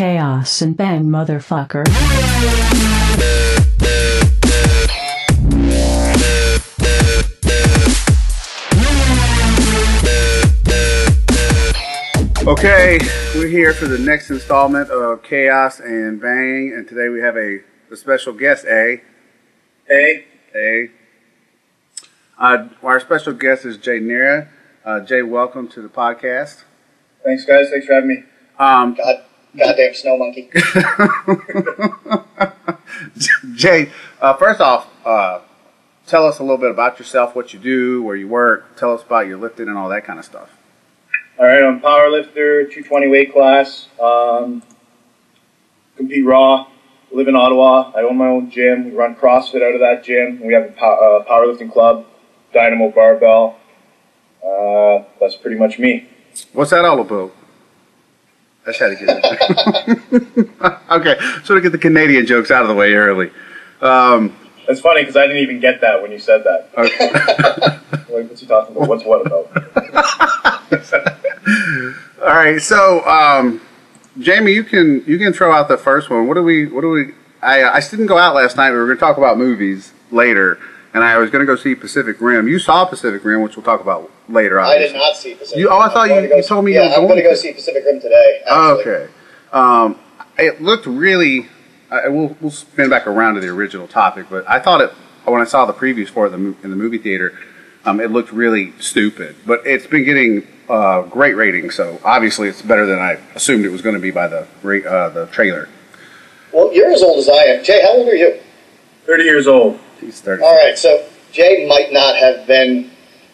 Chaos and bang, motherfucker. Okay, we're here for the next installment of Chaos and Bang, and today we have a special guest, our special guest is Jay Nera. Jay, welcome to the podcast. Thanks, guys. Thanks for having me. Goddamn snow monkey. Jay, first off, tell us a little bit about yourself, what you do, where you work. Tell us about your lifting and all that kind of stuff. All right, I'm a power lifter, 220 weight class. Compete raw. Live in Ottawa. I own my own gym. We run CrossFit out of that gym. We have a powerlifting club, Dynamo Barbell. That's pretty much me. What's that all about? I just had to get it. Okay, so to get the Canadian jokes out of the way early. It's funny because I didn't even get that when you said that. Okay. Like, what's he talking about? What's what about? All right, so Jamie, you can throw out the first one. What do we? I didn't go out last night. We were going to talk about movies later, and I was going to go see Pacific Rim. You saw Pacific Rim, which we'll talk about later. Obviously. I did not see Pacific Rim. I thought you told me. Yeah, I'm going to go see Pacific Rim today. Actually. Okay. It looked really. We'll spin back around to the original topic, but I thought when I saw the previews for it in the movie theater, it looked really stupid. But it's been getting great ratings, so obviously it's better than I assumed it was going to be by the trailer. Well, you're as old as I am. Jay, how old are you? 30 years old. He's 30. All right, so Jay might not have been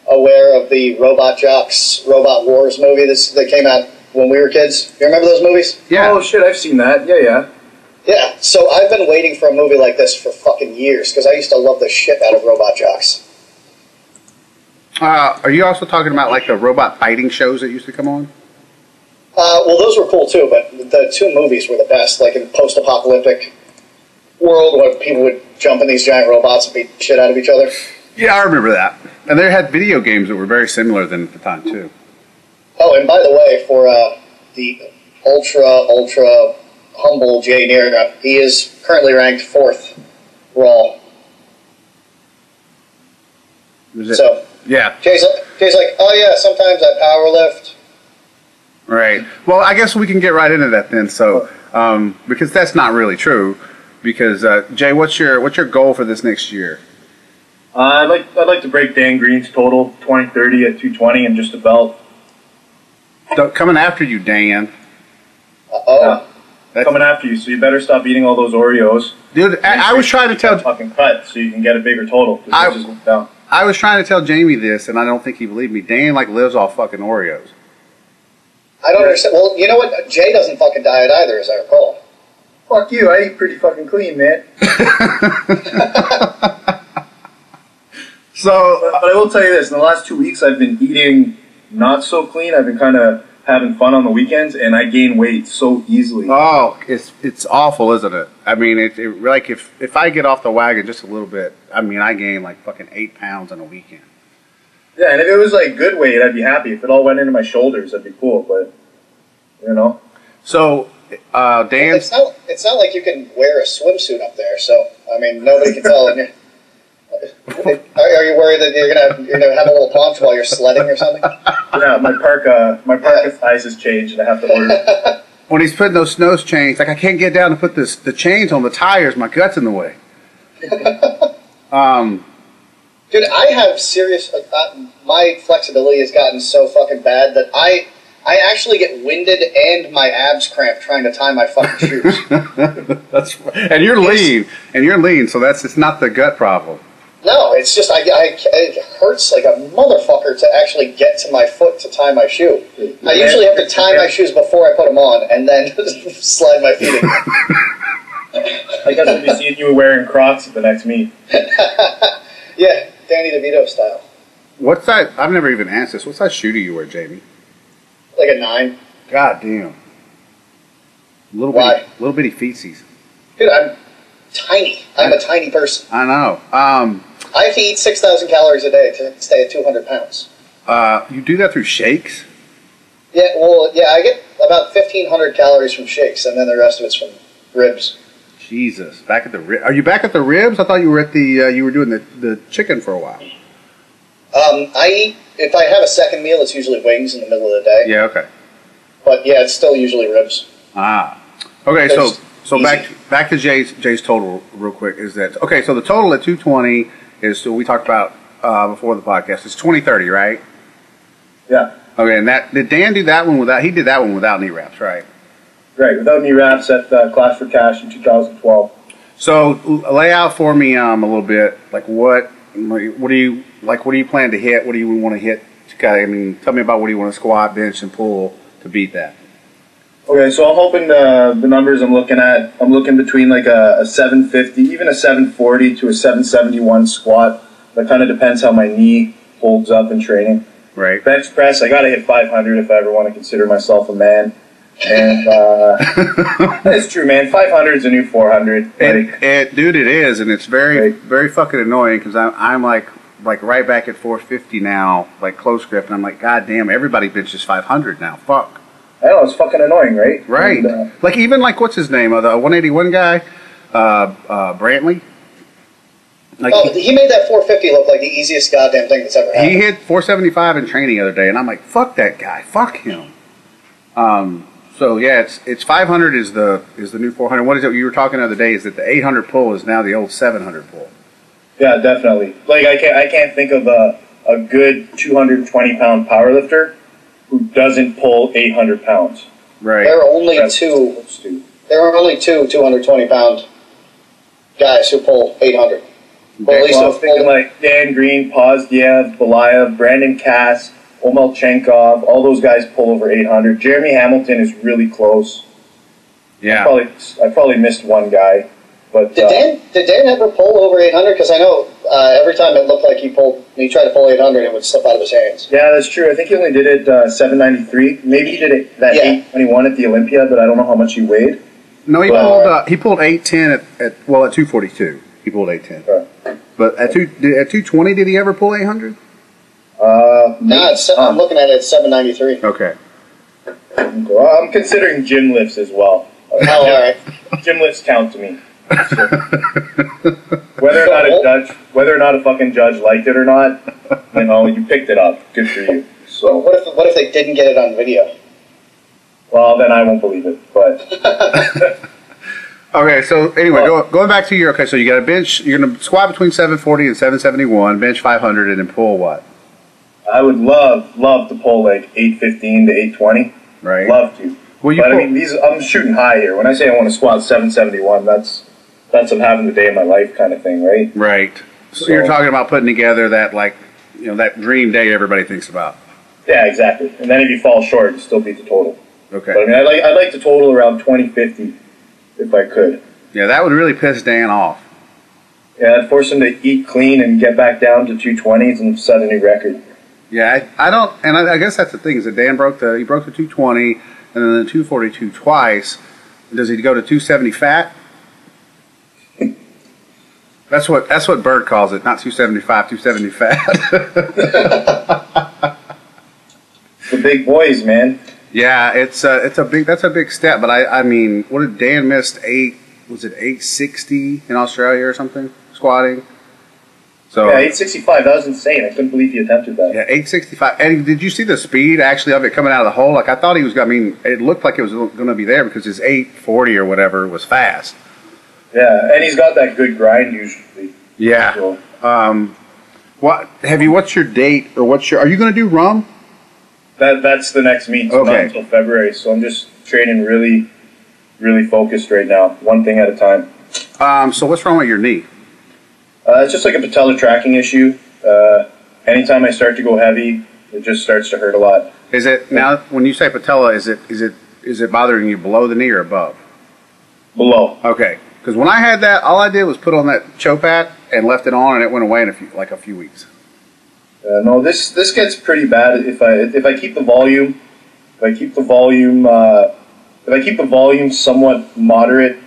aware of the Robot Jocks, Robot Wars movie that came out when we were kids. You remember those movies? Yeah. Oh, shit, I've seen that. Yeah. Yeah, so I've been waiting for a movie like this for fucking years, because I used to love the shit out of Robot Jocks. Are you also talking about like the robot fighting shows that used to come on? Well, those were cool too, but the two movies were the best, like in post-apocalyptic world where people would jump in these giant robots and beat the shit out of each other. Yeah, I remember that. And they had video games that were very similar then at the time too. Oh, and by the way, for the ultra humble Jay Nera, he is currently ranked 4th Raw. So, yeah. Jay's like, oh yeah, sometimes I power lift. Right. Well, I guess we can get right into that then. So, because that's not really true. Because Jay, what's your goal for this next year? I'd like to break Dan Green's total 2030 at 220 and just a belt. Coming after you, Dan. Coming after you, so you better stop eating all those Oreos. Dude, I was trying to tell... Fucking cut so you can get a bigger total. I was trying to tell Jamie this, and I don't think he believed me. Dan, lives off fucking Oreos. I don't understand. Well, you know what? Jay doesn't fucking diet either, as I recall. Fuck you. I eat pretty fucking clean, man. So... But I will tell you this. In the last 2 weeks, I've been eating not so clean. I've been kind of having fun on the weekends, and I gain weight so easily. Oh, it's awful, isn't it? I mean, like if I get off the wagon just a little bit, I mean, I gain like fucking 8 pounds in a weekend. Yeah, and if it was like good weight, I'd be happy. If it all went into my shoulders, that'd be cool. But you know. So, Dan, it's not like you can wear a swimsuit up there. So I mean, nobody can tell. Are you worried that you're gonna have a little paunch while you're sledding or something? Yeah, my parka size has changed, and I have to order. When he's putting those snow chains, like I can't get down to put the chains on the tires. My gut's in the way. Dude, I have serious. My flexibility has gotten so fucking bad that I actually get winded and my abs cramp trying to tie my fucking shoes. And you're lean, so it's not the gut problem. No, it's just it hurts like a motherfucker to actually get to my foot to tie my shoe. I usually have to tie my shoes before I put them on and then slide my feet in. I guess I'll be seeing you wearing Crocs at the next meet. Yeah, Danny DeVito style. What's that? I've never even asked this. What size shoe do you wear, Jamie? Like a 9. God damn. Little bitty feetsies. Dude, I'm tiny. I'm a tiny person. I know. I have to eat 6,000 calories a day to stay at 200 pounds. You do that through shakes? Yeah, well, yeah, I get about 1,500 calories from shakes, and then the rest of it's from ribs. Jesus, back at the are you back at the ribs? I thought you were at the you were doing the chicken for a while. I eat, if I have a second meal, it's usually wings in the middle of the day. Yeah, okay. But yeah, it's still usually ribs. Ah, okay. So back to Jay's total real quick is that okay? So the total at 220 is so we talked about before the podcast. It's 2030, right? Yeah. Okay, and that did Dan do that one without? He did that one without knee wraps, right? Right, without knee wraps at Clash for Cash in 2012. So lay out for me a little bit, like what do you plan to hit? What do you want to hit? I mean, tell me about what do you want to squat, bench, and pull to beat that. Okay, so I'm hoping the numbers I'm looking between like a 750, even a 740 to a 771 squat. That kind of depends how my knee holds up in training. Right. Bench press, I got to hit 500 if I ever want to consider myself a man. And it's true, man. 500 is a new 400. Dude, it is, and it's very, very fucking annoying because I'm like right back at 450 now, like close grip, and I'm like, God damn, everybody benches 500 now. Fuck. I know, it's fucking annoying, right? Right. And, like even like what's his name? The 181 guy, Brantley. Like he made that 450 look like the easiest goddamn thing that's ever happened. He hit 475 in training the other day, and I'm like, fuck that guy, fuck him. So yeah, it's 500 is the new 400. What is it you were talking the other day? Is that the 800 pull is now the old 700 pull? Yeah, definitely. Like I can't think of a good 220 pound powerlifter who doesn't pull 800 pounds. Right. There are only two. There are only two 220 pound guys who pull 800. Well, at least I was thinking like Dan Green, Pozdiev, Belayev, Brandon Cass, Omelchenkov, all those guys pull over 800. Jeremy Hamilton is really close. Yeah. I probably missed one guy. But did Dan ever pull over 800? Because I know every time it looked like he tried to pull 800, it would slip out of his hands. Yeah, that's true. I think he only did it 793. Maybe he did it 821 at the Olympia, but I don't know how much he weighed. No, he pulled 810 at 242. He pulled 810. Right. But at 220, did he ever pull 800? No, I'm looking at it at 793. Okay. Well, I'm considering gym lifts as well. Oh, all right. Gym lifts count to me. So, whether or not a fucking judge liked it or not, you picked it up. Good for you. So what if they didn't get it on video? Well, then I won't believe it. But okay, so anyway, going back to your so you got a bench. You're gonna squat between 740 and 771, bench 500, and then pull what? I would love to pull like 815 to 820. Right. Love to. Well, but I mean, I'm shooting high here. When I say I want to squat 771, that's I'm having the day of my life kind of thing, right? Right. So you're talking about putting together that that dream day everybody thinks about. Yeah, exactly. And then if you fall short, you still beat the total. Okay. But I mean, I'd like to total around 2050 if I could. Yeah, that would really piss Dan off. Yeah, I'd force him to eat clean and get back down to 220s and set a new record. Yeah, I don't, and I guess that's the thing is that Dan broke the 220 and then the 242 twice. Does he go to 270 fat? That's what Bert calls it, not 275, 270 fat. The big boys, man. Yeah, that's a big step. But I mean, what did Dan missed 860 in Australia or something squatting? So yeah, 865. That was insane. I couldn't believe he attempted that. Yeah, 865. And did you see the speed actually of it coming out of the hole? Like I thought he was. I mean, it looked like it was going to be there because his 840 or whatever was fast. Yeah, and he's got that good grind usually. Yeah. So. What's your date or are you going to do rum? That's the next meet. So not until February. So I'm just training really, really focused right now. One thing at a time. So what's wrong with your knee? It's just like a patella tracking issue. Anytime I start to go heavy, it just starts to hurt a lot. Is it now? When you say patella, is it bothering you below the knee or above? Below. Okay. Because when I had that, all I did was put on that Chopat and left it on, and it went away in a few weeks. No, this gets pretty bad if I keep the volume. If I keep the volume somewhat moderate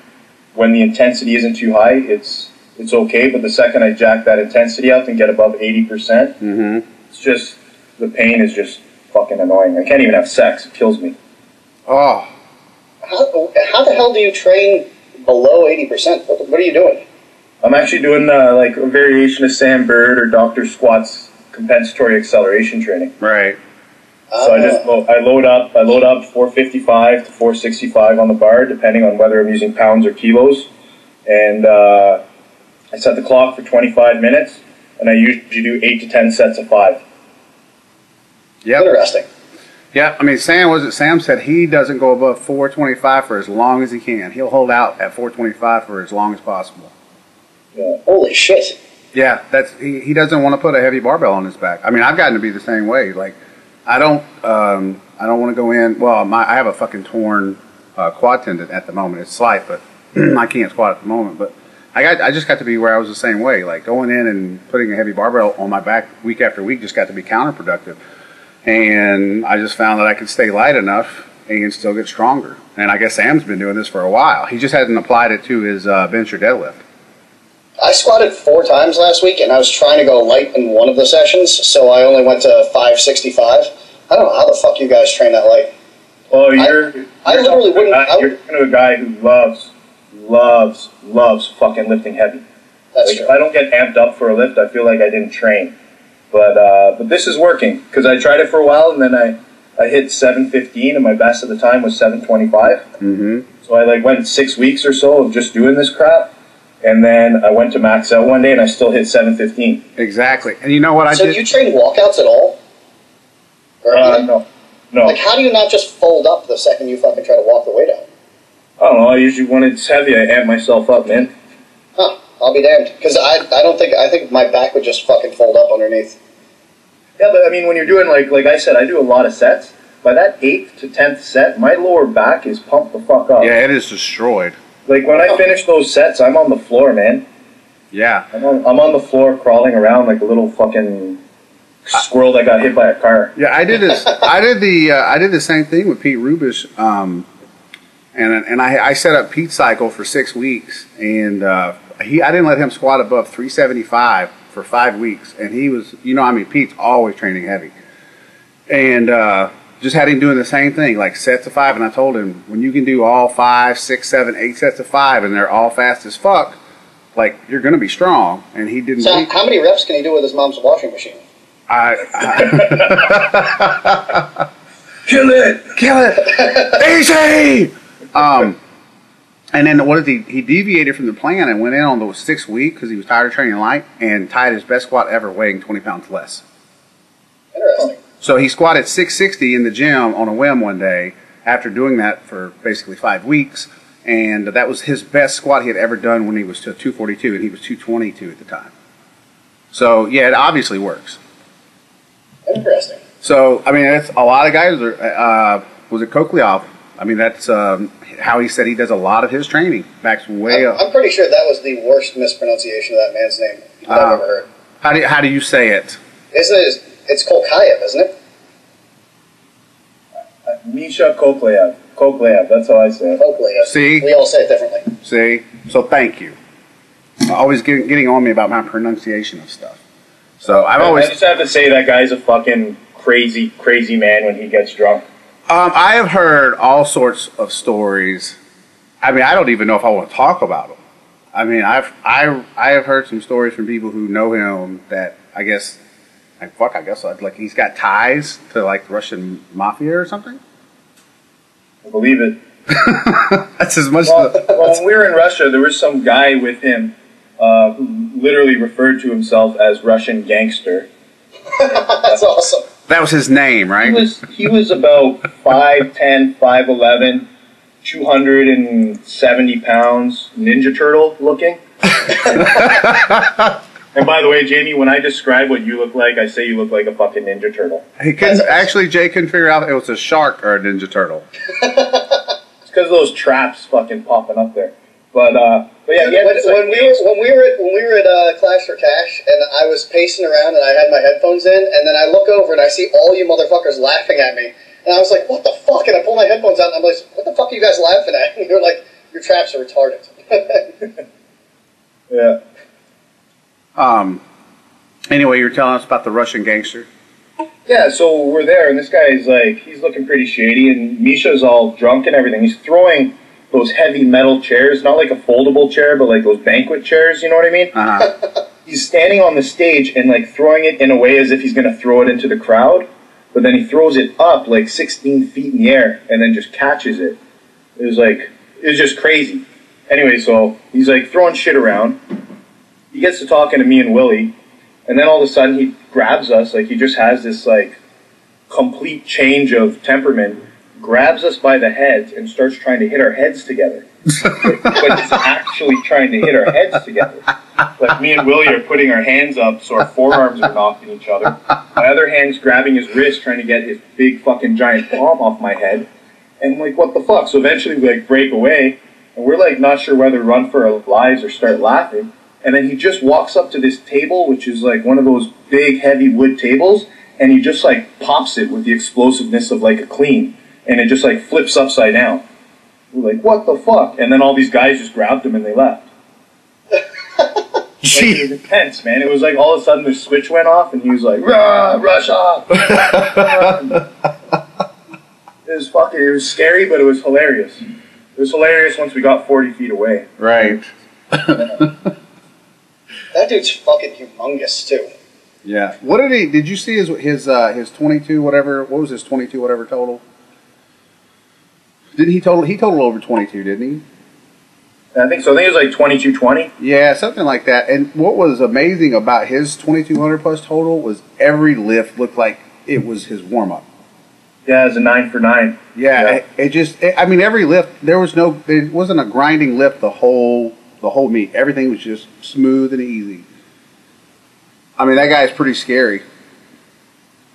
when the intensity isn't too high, it's okay. But the second I jack that intensity up and get above 80%, it's just the pain is just fucking annoying. I can't even have sex. It kills me. Oh, How the hell do you train below 80%? What are you doing? I'm actually doing like a variation of Sam Bird or Dr. Squat's compensatory acceleration training. right. So I load up 455 to 465 on the bar, depending on whether I'm using pounds or kilos, and I set the clock for 25 minutes, and I usually do 8 to 10 sets of 5. Yep. Interesting. Yeah, I mean, Sam said he doesn't go above 425 for as long as he can. He'll hold out at 425 for as long as possible. Yeah. Holy shit. Yeah, he doesn't want to put a heavy barbell on his back. I mean, I've gotten to be the same way. Like, I don't want to go in. Well, I have a fucking torn quad tendon at the moment. It's slight, but I can't squat at the moment. But I just got to be where I was the same way. Like going in and putting a heavy barbell on my back week after week just got to be counterproductive. And I just found that I could stay light enough and still get stronger. And I guess Sam's been doing this for a while. He just hasn't applied it to his bench or deadlift. I squatted 4 times last week, and I was trying to go light in one of the sessions, so I only went to 565. I don't know how the fuck you guys train that light. Oh, I literally wouldn't. You're kind of a guy who loves fucking lifting heavy. That's like, true. if I don't get amped up for a lift, I feel like I didn't train. But this is working, because I tried it for a while, and then I hit 715, and my best at the time was 725. Mm-hmm. So I went 6 weeks or so of just doing this crap, and then I went to max out one day, and I still hit 715. Exactly. And you know what I did? So do you train walkouts at all? Or No. Like, how do you not just fold up the second you fucking try to walk the weight out? I don't know. I usually, when it's heavy, I amp myself up, man. Huh. I'll be damned. Because I think my back would just fucking fold up underneath. Yeah, but I mean, when you're doing, like I said, I do a lot of sets. By that 8th to 10th set, my lower back is pumped the fuck up. Yeah, it is destroyed. Like, when I finish those sets, I'm on the floor, man. Yeah. I'm on the floor crawling around like a little fucking squirrel that got hit by a car. Yeah, I did this. I did the same thing with Pete Rubish, and I set up Pete's cycle for 6 weeks, and I didn't let him squat above 375 for 5 weeks, and he was, Pete's always training heavy, and just had him doing the same thing, like sets of 5, and I told him, when you can do all 5, 6, 7, 8 sets of 5, and they're all fast as fuck, like, you're going to be strong, and he didn't. So how many reps can he do with his mom's washing machine? Kill it, easy. And then what did he deviated from the plan and went in on those 6 weeks because he was tired of training light and tied his best squat ever weighing 20 pounds less. Interesting. So he squatted 660 in the gym on a whim one day after doing that for basically 5 weeks, and that was his best squat he had ever done when he was 242, and he was 222 at the time. So yeah, it obviously works. Interesting. So I mean, it's a lot of guys are. Was it Kokliov? I mean, that's how he said he does a lot of his training. Backs way up. I'm pretty sure that was the worst mispronunciation of that man's name I've ever heard. How do you say it? It's Kolkayev, isn't it? Misha Koklev, that's how I say it. Kolkayev. See? We all say it differently. See? So thank you. Always getting on me about my pronunciation of stuff. So I just have to say that guy's a fucking crazy man when he gets drunk. I have heard all sorts of stories. I mean, I don't even know if I want to talk about them. I mean, I have heard some stories from people who know him that I guess he's got ties to like the Russian mafia or something. I believe it. That's as much. Well, when we were in Russia, there was some guy with him who literally referred to himself as Russian gangster. That's awesome. That was his name, right? He was about 5'10", 5'11", 270 pounds, Ninja Turtle looking. And by the way, Jamie, when I describe what you look like, I say you look like a fucking Ninja Turtle. Jay couldn't figure out if it was a shark or a Ninja Turtle. It's because of those traps fucking popping up there. But yeah, when we were at Clash for Cash, and I was pacing around, and I had my headphones in, and then I look over and I see all you motherfuckers laughing at me, and I was like, "What the fuck?" And I pull my headphones out, and I'm like, "What the fuck are you guys laughing at?" And you're like, "Your traps are retarded." yeah. Anyway, you were telling us about the Russian gangster. Yeah, so we're there, and this guy's like, he's looking pretty shady, and Misha's all drunk and everything. He's throwing those heavy metal chairs, not like a foldable chair, but like those banquet chairs, you know what I mean? Uh-huh. He's standing on the stage and like throwing it in a way as if he's going to throw it into the crowd, but then he throws it up like 16 feet in the air and then just catches it. It was just crazy. Anyway, so he's like throwing shit around. He gets to talking to me and Willie, and then all of a sudden he grabs us, like he just has this like complete change of temperament, grabs us by the heads and starts trying to hit our heads together. But he's actually trying to hit our heads together. Like me and Willie are putting our hands up so our forearms are knocking each other. My other hand's grabbing his wrist trying to get his big fucking giant palm off my head. And I'm like, what the fuck? So eventually we like break away and we're like not sure whether to run for our lives or start laughing. And then he just walks up to this table, which is like one of those big heavy wood tables, and he just like pops it with the explosiveness of like a clean. And it just like flips upside down. We're like, what the fuck? And then all these guys just grabbed him and they left. Like, it was intense, man. It was like all of a sudden the switch went off and he was like, rah, Russia! It was scary, but it was hilarious. It was hilarious once we got 40 feet away. Right. That dude's fucking humongous, too. Yeah. What did you see his 22 whatever, what was his 22 whatever total? He totaled over 22, didn't he? I think so. I think it was like 2220. Yeah, something like that. And what was amazing about his 2200 plus total was every lift looked like it was his warm up. Yeah, it was a 9 for 9. Yeah, yeah. I mean, every lift there wasn't a grinding lift the whole meet. Everything was just smooth and easy. I mean, that guy's pretty scary.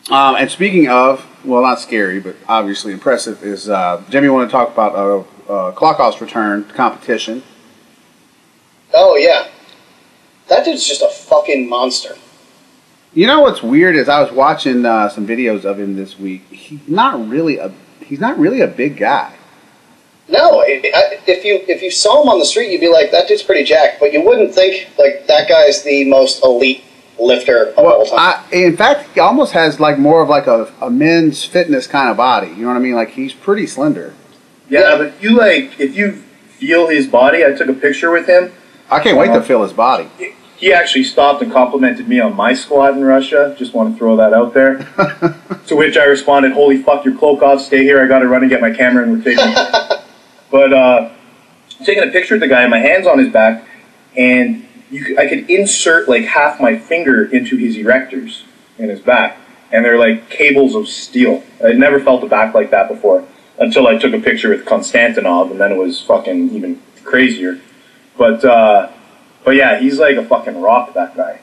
And speaking of, well, not scary, but obviously impressive, is Jimmy want to talk about Klokhov's return to competition. Oh, yeah. That dude's just a fucking monster. You know what's weird is I was watching some videos of him this week. He's not really a big guy. No, if you saw him on the street, you'd be like, that dude's pretty jacked, but you wouldn't think, like, that guy's the most elite lifter of all time. In fact, he almost has like more of like a men's fitness kind of body. You know what I mean? Like he's pretty slender. Yeah, but if you feel his body, I took a picture with him. I can't wait to feel his body. He actually stopped and complimented me on my squat in Russia. Just want to throw that out there. To which I responded, "Holy fuck, your Klokhov, stay here. I got to run and get my camera and we're taking." But taking a picture of the guy, my hand's on his back, and I could insert like half my finger into his erectors in his back, and they're like cables of steel. I'd never felt a back like that before until I took a picture with Konstantinov, and then it was fucking even crazier. But yeah, he's like a fucking rock, that guy.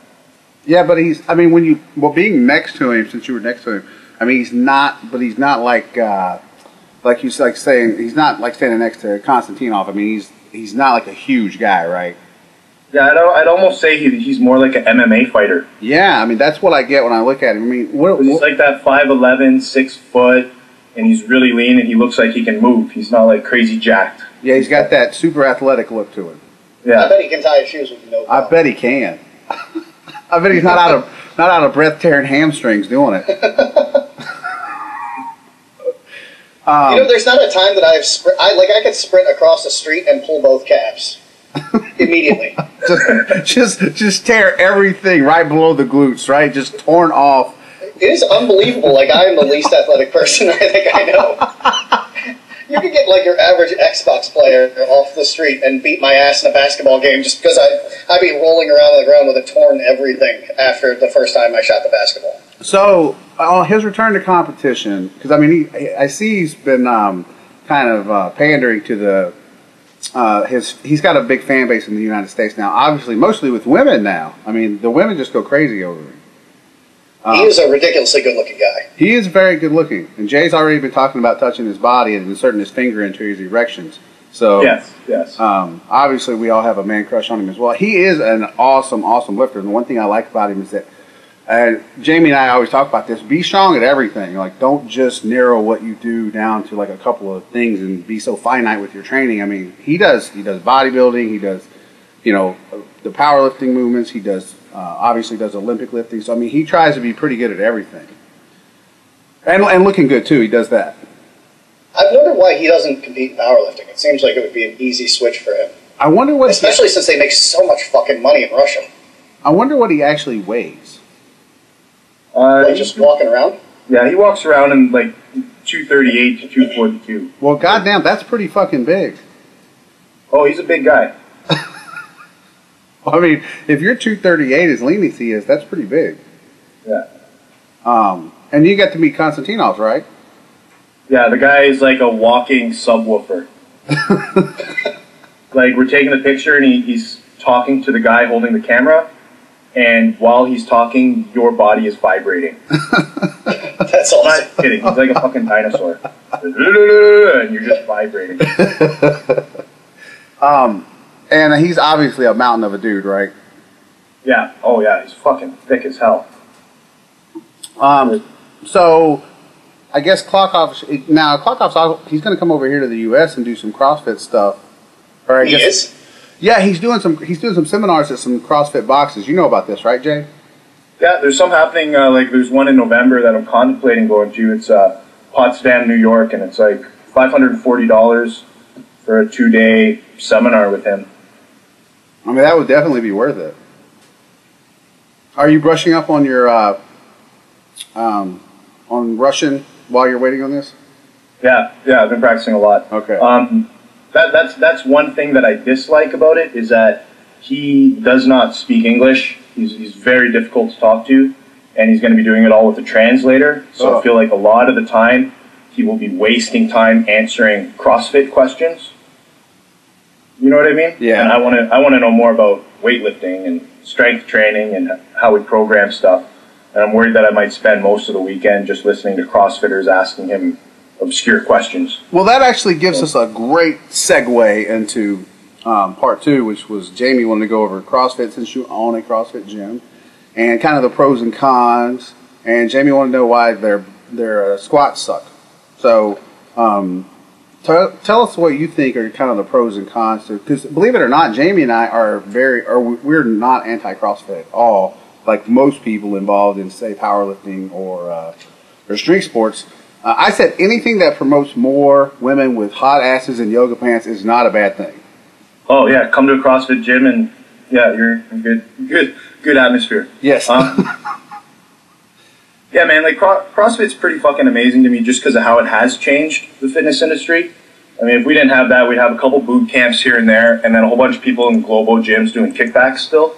Yeah, but being next to him, since you were next to him, I mean, he's not like you like saying, he's not like standing next to Konstantinov. I mean, he's not like a huge guy, right? Yeah, I'd almost say he's more like an MMA fighter. Yeah, I mean, that's what I get when I look at him. I mean, he's like that 5'11", 6 foot, and he's really lean, and he looks like he can move. He's not like crazy jacked. Yeah, he's got that super athletic look to him. Yeah, I bet he can tie his shoes with no problem. I bet he can. I bet he's not out of breath tearing hamstrings doing it. There's not a time that I could sprint across the street and pull both calves immediately. just tear everything right below the glutes, right? Just torn off. It is unbelievable. Like, I am the least athletic person I think I know. You could get like your average Xbox player off the street and beat my ass in a basketball game just because I'd be rolling around on the ground with a torn everything after the first time I shot the basketball. So his return to competition, because I mean, I see he's been kind of pandering to the he's got a big fan base in the United States now. Obviously, mostly with women now. I mean, the women just go crazy over him. He is a ridiculously good-looking guy. He is very good-looking, and Jay's already been talking about touching his body and inserting his finger into his erections. So yes. Obviously, we all have a man crush on him as well. He is an awesome lifter, and the one thing I like about him is that Jamie and I always talk about this: be strong at everything. Like, don't just narrow what you do down to like a couple of things and be so finite with your training. I mean, he does bodybuilding, he does, the powerlifting movements, he does. Obviously does Olympic lifting, so I mean he tries to be pretty good at everything. And looking good too. He does that. I've wondered why he doesn't compete in powerlifting. It seems like it would be an easy switch for him. I wonder what, especially since they make so much fucking money in Russia. I wonder what he actually weighs. Just walking around? Yeah, he walks around in like 238 to 242. Well, goddamn, that's pretty fucking big. Oh, he's a big guy. I mean, if you're 238 as lean as he is, that's pretty big. Yeah. And you got to meet Konstantinovs, right? Yeah, the guy is like a walking subwoofer. Like, we're taking a picture and he's talking to the guy holding the camera, and while he's talking, your body is vibrating. That's awesome. I'm not kidding. He's like a fucking dinosaur. And you're just vibrating. And he's obviously a mountain of a dude, right? Yeah. Oh, yeah. He's fucking thick as hell. So, I guess Klokhov's he's going to come over here to the U.S. and do some CrossFit stuff. Or I He guess, is? Yeah, he's doing some seminars at some CrossFit boxes. You know about this, right, Jay? Yeah, there's some happening. Like, there's one in November that I'm contemplating going to. It's Potsdam, New York, and it's like $540 for a 2-day seminar with him. I mean, that would definitely be worth it. Are you brushing up on your on Russian while you're waiting on this? Yeah, I've been practicing a lot. Okay. That's one thing that I dislike about it is that he does not speak English. He's very difficult to talk to, and he's going to be doing it all with a translator. So I feel like a lot of the time he will be wasting time answering CrossFit questions. You know what I mean? Yeah. And I want to know more about weightlifting and strength training and how we program stuff. And I'm worried that I might spend most of the weekend just listening to CrossFitters asking him obscure questions. Well, that actually gives us a great segue into part 2, which was Jamie wanted to go over CrossFit since you own a CrossFit gym, and kind of the pros and cons. And Jamie wanted to know why their squats suck. So, tell us what you think are kind of the pros and cons. Because believe it or not, Jamie and I we're not anti-CrossFit at all. Like most people involved in, say, powerlifting or strength sports. I said anything that promotes more women with hot asses and yoga pants is not a bad thing. Oh yeah, come to a CrossFit gym and yeah, you're good atmosphere. Yes. Yeah, man, like CrossFit's pretty fucking amazing to me just because of how it has changed the fitness industry. I mean, if we didn't have that, we'd have a couple boot camps here and there, and then a whole bunch of people in Globo gyms doing kickbacks still.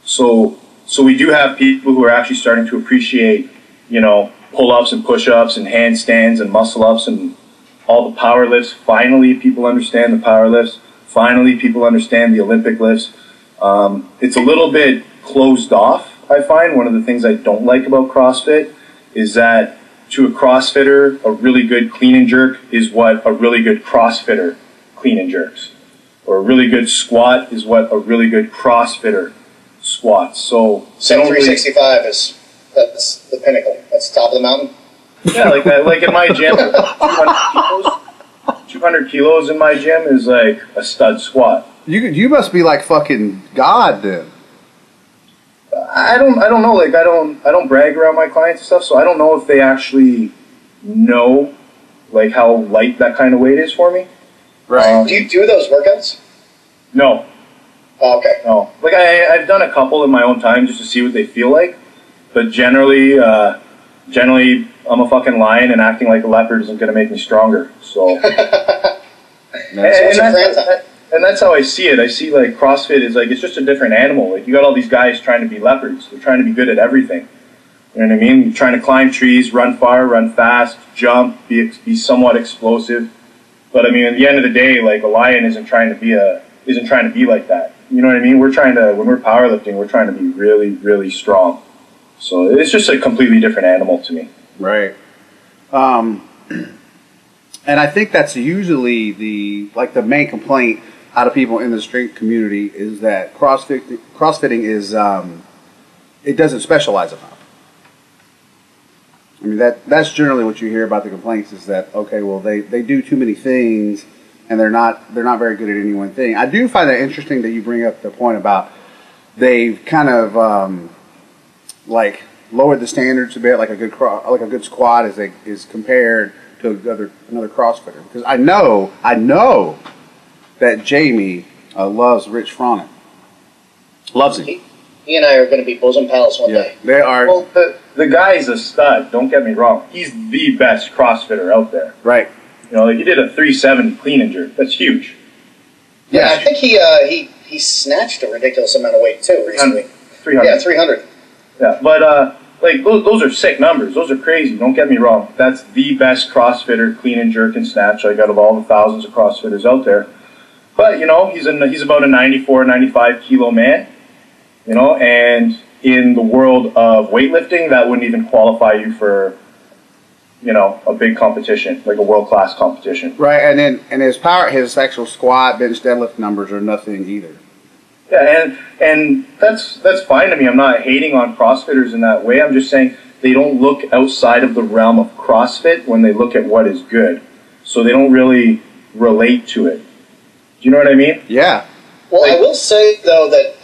So we do have people who are actually starting to appreciate, pull-ups and push-ups and handstands and muscle-ups and all the power lifts. Finally, people understand the power lifts. Finally, people understand the Olympic lifts. It's a little bit closed off, I find. One of the things I don't like about CrossFit is that to a CrossFitter, a really good clean and jerk is what a really good CrossFitter clean and jerks. Or a really good squat is what a really good CrossFitter squats. So 365 that's the pinnacle. That's the top of the mountain. Yeah, like that. Like in my gym, 200 kilos in my gym is like a stud squat. You must be like fucking God then. I don't know. Like I don't brag around my clients and stuff, so I don't know if they actually know like how light that kind of weight is for me. Right. Do you do those workouts? No. Oh, okay. No. Like I've done a couple in my own time just to see what they feel like, but generally I'm a fucking lion, and acting like a leopard isn't going to make me stronger. So. And that's how I see it. I see like CrossFit is like it's just a different animal. Like you got all these guys trying to be leopards. They're trying to be good at everything. You know what I mean? You're trying to climb trees, run far, run fast, jump, be somewhat explosive. But I mean, at the end of the day, like a lion isn't trying to be like that. You know what I mean? When we're powerlifting, we're trying to be really, really strong. So it's just a completely different animal to me. Right. And I think that's usually the main complaint out of people in the strength community is that CrossFitting is it doesn't specialize enough. I mean that's generally what you hear about the complaints is that okay, well they do too many things and they're not very good at any one thing. I do find that interesting that you bring up the point about they've kind of lowered the standards a bit, like a good squat is compared to another CrossFitter? Because I know that Jamie loves Rich Froning. Loves him. He and I are going to be bosom pals one day. They are. Well, the guy's a stud. Don't get me wrong. He's the best CrossFitter out there. Right. You know, like he did a 370 clean and jerk. That's huge. Yeah, I think he snatched a ridiculous amount of weight too recently. 300. Yeah, 300. Yeah, but like those are sick numbers. Those are crazy. Don't get me wrong. That's the best CrossFitter clean and jerk and snatch, like out of all the thousands of CrossFitters out there. But you know, he's about a 94, 95 kilo man. You know, and in the world of weightlifting, that wouldn't even qualify you for, you know, a big competition, like a world-class competition. Right, and his actual squat, bench, deadlift numbers are nothing either. Yeah, and that's fine to me. I'm not hating on CrossFitters in that way. I'm just saying they don't look outside of the realm of CrossFit when they look at what is good. So they don't really relate to it. Do you know what I mean? Yeah. Well, I will say, though, that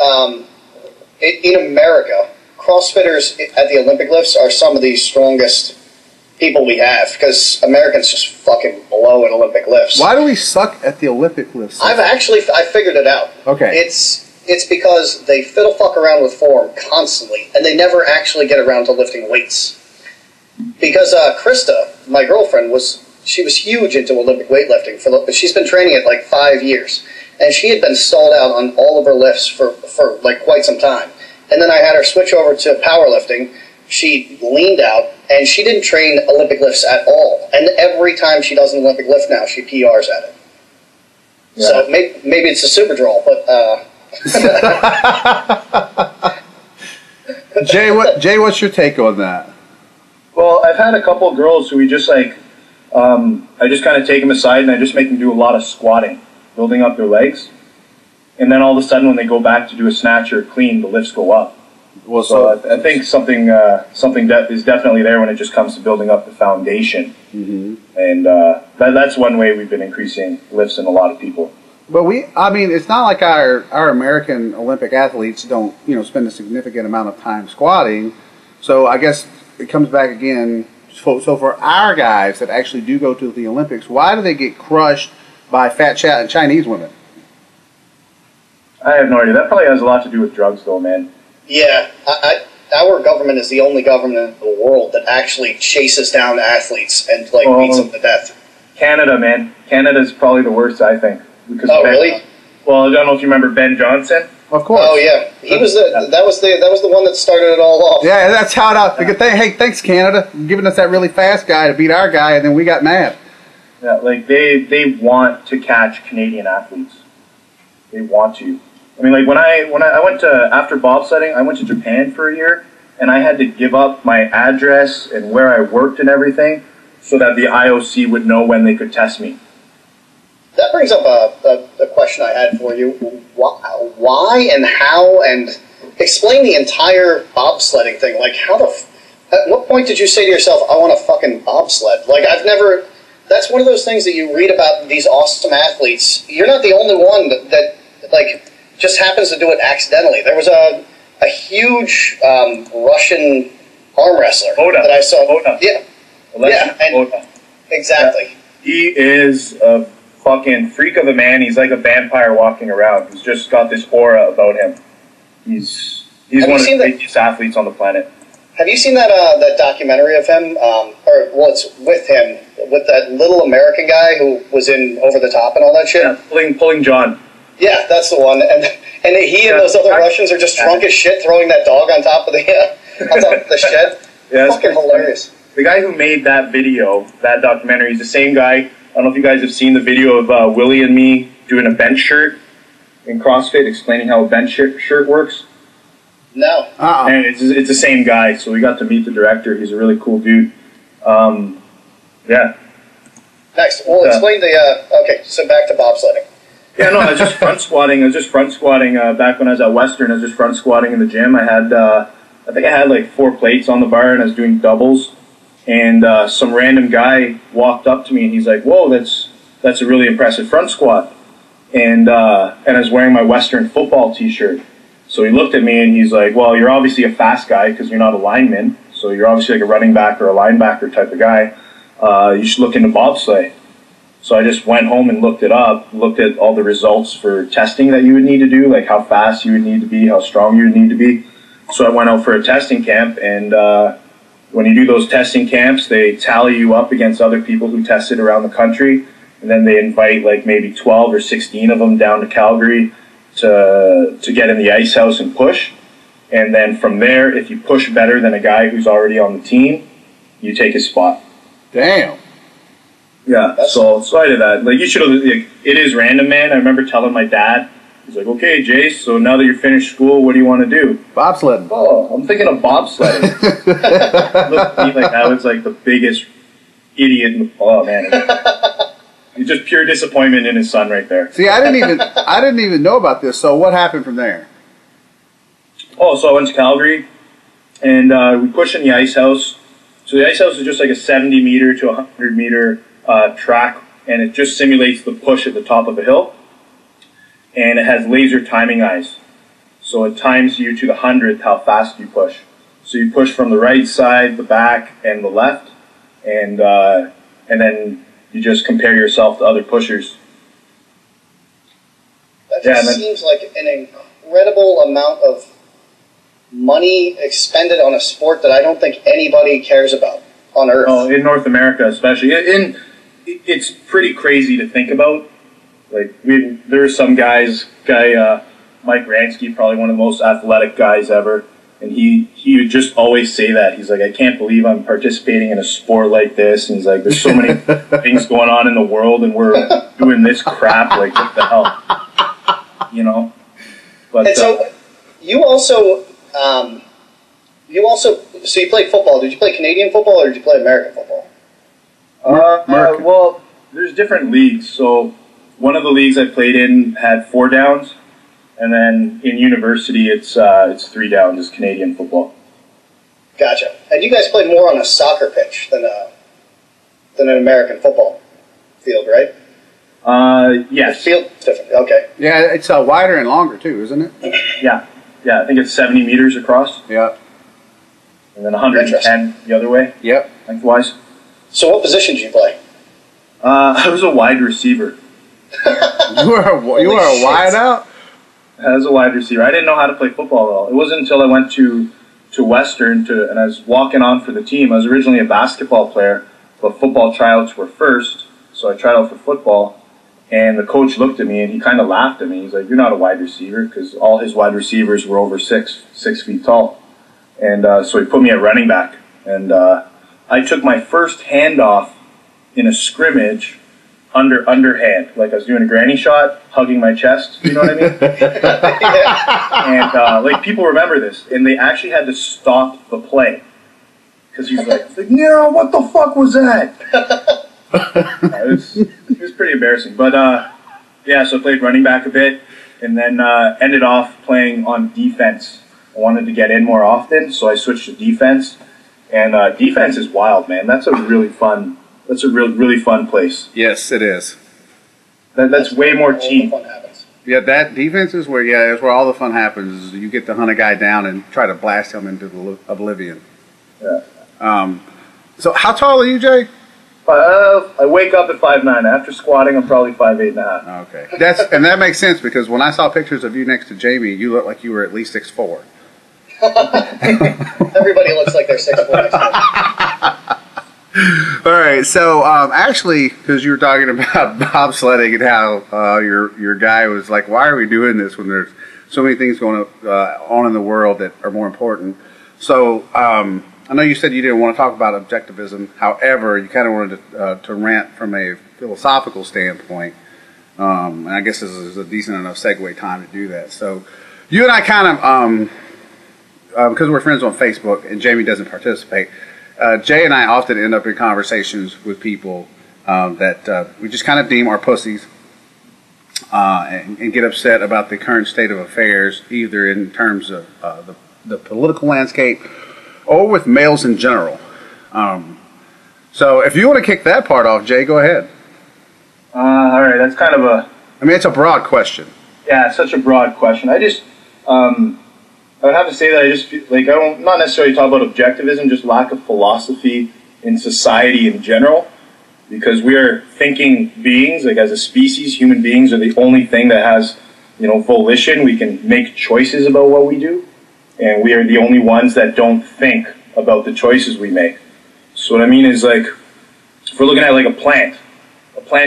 in America, CrossFitters at the Olympic lifts are some of the strongest people we have, because Americans just fucking blow at Olympic lifts. Why do we suck at the Olympic lifts? I figured it out. Okay. It's because they fiddle fuck around with form constantly, and they never actually get around to lifting weights. Because Krista, my girlfriend, she was huge into Olympic weightlifting. She's been training it like 5 years. And she had been stalled out on all of her lifts for like quite some time. And then I had her switch over to powerlifting. She leaned out, and she didn't train Olympic lifts at all. And every time she does an Olympic lift now, she PRs at it. Yeah. So maybe it's a super draw, but... Jay, what's your take on that? Well, I've had a couple of girls who we just like... I just kind of take them aside, and I just make them do a lot of squatting, building up their legs, and then all of a sudden when they go back to do a snatch or a clean, the lifts go up. Well, so I think something that is definitely there when it just comes to building up the foundation, and that's one way we've been increasing lifts in a lot of people. But it's not like our American Olympic athletes don't spend a significant amount of time squatting, so I guess it comes back again. So for our guys that actually do go to the Olympics, why do they get crushed by fat Chinese women? I have no idea. That probably has a lot to do with drugs, though, man. Yeah, our government is the only government in the world that actually chases down athletes and beats them to death. Canada, man. Canada's probably the worst, I think. Because really? Well, I don't know if you remember Ben Johnson. Of course. Oh yeah, that was the one that started it all off. Yeah, that's how it. Hey, thanks Canada, giving us that really fast guy to beat our guy, and then we got mad. Yeah, like they want to catch Canadian athletes. They want to. I mean, like when I went to, after bobsledding, I went to Japan for a year, and I had to give up my address and where I worked and everything so that the IOC would know when they could test me. That brings up a question I had for you. Why and how, and explain the entire bobsledding thing. Like, at what point did you say to yourself, I want a fucking bobsled? Like, that's one of those things that you read about these awesome athletes. You're not the only one that just happens to do it accidentally. There was a huge Russian arm wrestler that I saw. Oda. Yeah. Oda. Exactly. He is a fucking freak of a man. He's like a vampire walking around. He's just got this aura about him. He's one of the greatest athletes on the planet. Have you seen that documentary of him? It's with him, with that little American guy who was in Over the Top and all that shit? Yeah, pulling John. Yeah, that's the one. And he and those other Russians are just drunk as shit throwing that dog on top of the shed. Yeah, fucking hilarious. The guy who made that video, that documentary, is the same guy. I don't know if you guys have seen the video of Willie and me doing a bench shirt in CrossFit, explaining how a bench shirt works. No. And it's the same guy, so we got to meet the director. He's a really cool dude. Yeah. Next, we'll explain okay, so back to bobsledding. Yeah, no, I was just front squatting. Back when I was at Western. I was just front squatting in the gym. I think I had like 4 plates on the bar, and I was doing doubles. And some random guy walked up to me, and he's like, "Whoa, that's a really impressive front squat." And I was wearing my Western football T-shirt. So he looked at me and he's like, well, you're obviously a fast guy because you're not a lineman. So you're obviously like a running back or a linebacker type of guy. You should look into bobsleigh. So I just went home and looked it up, looked at all the results for testing that you would need to do, like how fast you would need to be, how strong you would need to be. So I went out for a testing camp, and when you do those testing camps, they tally you up against other people who tested around the country, and then they invite like maybe 12 or 16 of them down to Calgary to get in the ice house and push. And then from there, if you push better than a guy who's already on the team, you take his spot. Damn. Yeah, so I did that. Like, you should have, like, it is random, man. I remember telling my dad, he's like, okay, Jace, so now that you're finished school, what do you want to do? Bobsledding. Oh, I'm thinking of bobsledding. Looked at me like I was like the biggest idiot in the, oh man. It's just pure disappointment in his son right there. See, I didn't even know about this. So what happened from there? Oh, so I went to Calgary, and we pushed in the ice house. So the ice house is just like a 70 meter to 100 meter track, and it just simulates the push at the top of a hill. And it has laser timing eyes. So it times you to the 100th how fast you push. So you push from the right side, the back, and the left, and then you just compare yourself to other pushers. That just seems like an incredible amount of money expended on a sport that I don't think anybody cares about on Earth. Oh, in North America especially. It's pretty crazy to think about. Like, there are some guy Mike Ransky, probably one of the most athletic guys ever, and he would just always say that. He's like, I can't believe I'm participating in a sport like this, and he's like, there's so many things going on in the world, and we're doing this crap, like, what the hell? You know? But, and so, you also, so you played football. Did you play Canadian football, or did you play American football? Well, there's different leagues. So one of the leagues I played in had 4 downs, and then in university it's 3 downs. Is Canadian football. Gotcha. And you guys play more on a soccer pitch than an American football field, right? Yes. The field's different. Okay. Yeah, it's wider and longer too, isn't it? Yeah. I think it's 70 meters across. Yeah. And then 110 the other way. Yep. Lengthwise. So what position did you play? I was a wide receiver. You were a wide out? I was a wide receiver. I didn't know how to play football at all. It wasn't until I went to Western and I was walking on for the team. I was originally a basketball player, but football tryouts were first, so I tried out for football. And the coach looked at me and he kind of laughed at me. He's like, "You're not a wide receiver," because all his wide receivers were over 6 feet tall. And so he put me at running back. And I took my first handoff in a scrimmage underhand. Like, I was doing a granny shot, hugging my chest. You know what I mean? And like, people remember this. And they actually had to stop the play. Because he was like, "Yeah, what the fuck was that?" It was pretty embarrassing. But yeah, so I played running back a bit. And then ended off playing on defense. I wanted to get in more often, so I switched to defense. And defense is wild, man. That's a really fun. That's a really fun place. Yes, it is. That's way more team. All the fun happens. Yeah, that defense is where it's where all the fun happens. Is you get to hunt a guy down and try to blast him into the oblivion. Yeah. So how tall are you, Jay? I wake up at 5'9". After squatting, I'm probably 5'8.5". Okay, and that makes sense because when I saw pictures of you next to Jamie, you looked like you were at least 6'4". Everybody looks like they're 6'4" next to me. All right, so actually, because you were talking about bobsledding and how your guy was like, "Why are we doing this when there's so many things going on in the world that are more important?" So I know you said you didn't want to talk about objectivism. However, you kind of wanted to rant from a philosophical standpoint, and I guess this is a decent enough segue time to do that. So you and I kind of, because we're friends on Facebook and Jamie doesn't participate. Jay and I often end up in conversations with people that we just kind of deem are pussies and get upset about the current state of affairs, either in terms of the political landscape or with males in general. So if you want to kick that part off, Jay, go ahead. All right, that's kind of a... I mean, it's a broad question. Yeah, it's such a broad question. I just... I would have to say that I just feel like I don't not necessarily talk about objectivism, just lack of philosophy in society in general, because we are thinking beings. Like as a species, human beings are the only thing that has, volition. We can make choices about what we do, and we are the only ones that don't think about the choices we make. So what I mean is, like, if we're looking at like a plant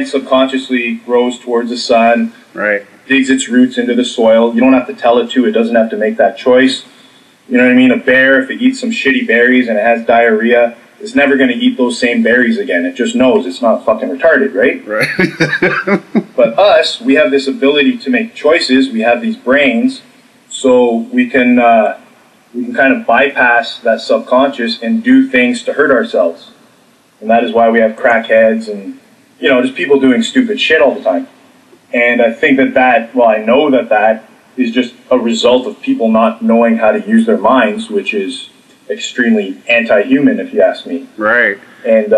subconsciously grows towards the sun, Right. digs its roots into the soil. You don't have to tell it to. It doesn't have to make that choice. You know what I mean? A bear, if it eats some shitty berries and it has diarrhea, it's never going to eat those same berries again. It just knows it's not fucking retarded, right? Right. But us, we have this ability to make choices. We have these brains, so we can kind of bypass that subconscious and do things to hurt ourselves. And that is why we have crackheads and, just people doing stupid shit all the time. And I think I know that is just a result of people not knowing how to use their minds, which is extremely anti-human, if you ask me. Right. And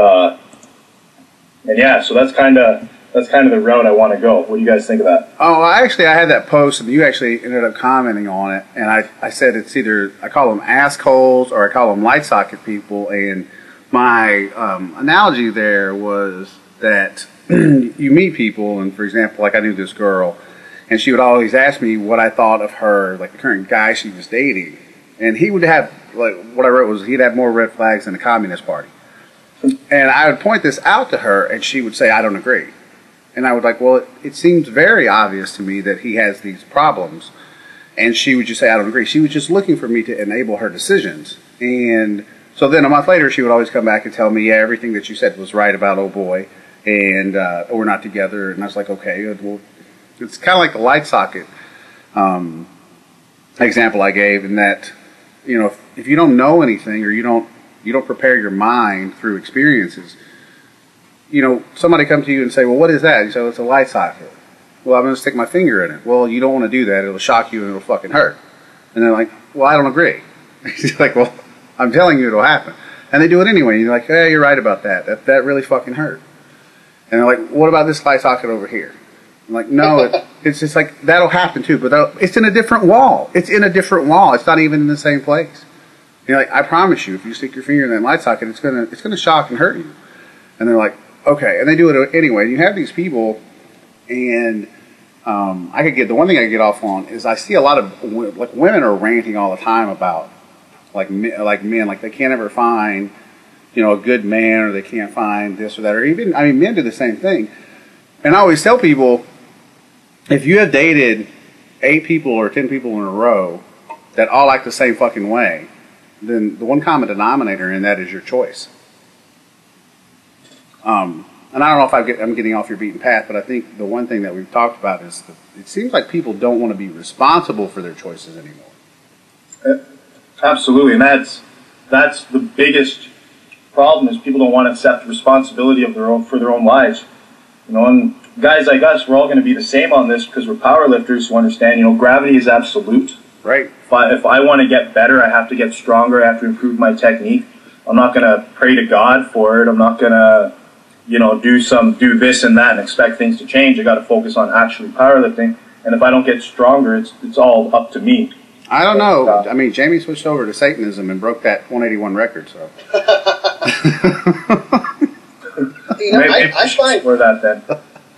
yeah, so that's kind of the route I want to go. What do you guys think of that? Oh, I had that post, and you actually ended up commenting on it. And I said it's either I call them assholes or I call them light socket people. And my analogy there was that you meet people, and for example, like I knew this girl, and she would always ask me what I thought of her, like the current guy she was dating. And he would have, like, what I wrote was he'd have more red flags than the Communist Party. And I would point this out to her, and she would say, I don't agree. And I would like, well, it seems very obvious to me that he has these problems. And she would just say, I don't agree. She was just looking for me to enable her decisions. And so then a month later, she would always come back and tell me, yeah, everything that you said was right about old boy. And we're not together. And I was like, okay, well, it's kind of like the light socket example I gave, in that, if you don't know anything, or you don't prepare your mind through experiences, somebody comes to you and say, well, what is that? You say, well, it's a light socket. Well, I'm going to stick my finger in it. Well, you don't want to do that. It'll shock you and it'll fucking hurt. And they're like, well, I don't agree. He's like, well, I'm telling you it'll happen. And they do it anyway. You're like, yeah, you're right about that. That really fucking hurt. And they're like, what about this light socket over here? I'm like, no, it's just like, that'll happen too, but it's in a different wall. It's in a different wall. It's not even in the same place. You're like, I promise you, if you stick your finger in that light socket, it's gonna shock and hurt you. And they're like, okay, and they do it anyway. You have these people, and the one thing I get off on is I see a lot of, like, women are ranting all the time about, like men, like they can't ever find, a good man, or they can't find this or that, or even, men do the same thing. And I always tell people, if you have dated 8 people or 10 people in a row that all act the same fucking way, then the one common denominator in that is your choice. And I don't know if I'm getting off your beaten path, but I think the one thing that we've talked about is it seems like people don't want to be responsible for their choices anymore. Absolutely, and that's the biggest problem, is people don't want to accept responsibility for their own lives. And guys like us, we're all going to be the same on this, because we're powerlifters who understand, gravity is absolute. Right. If I want to get better, I have to get stronger. I have to improve my technique. I'm not going to pray to God for it. I'm not going to, do this and that and expect things to change. I got to focus on actually powerlifting. And if I don't get stronger, it's all up to me. I don't know. Jamie switched over to Satanism and broke that 181 record. So.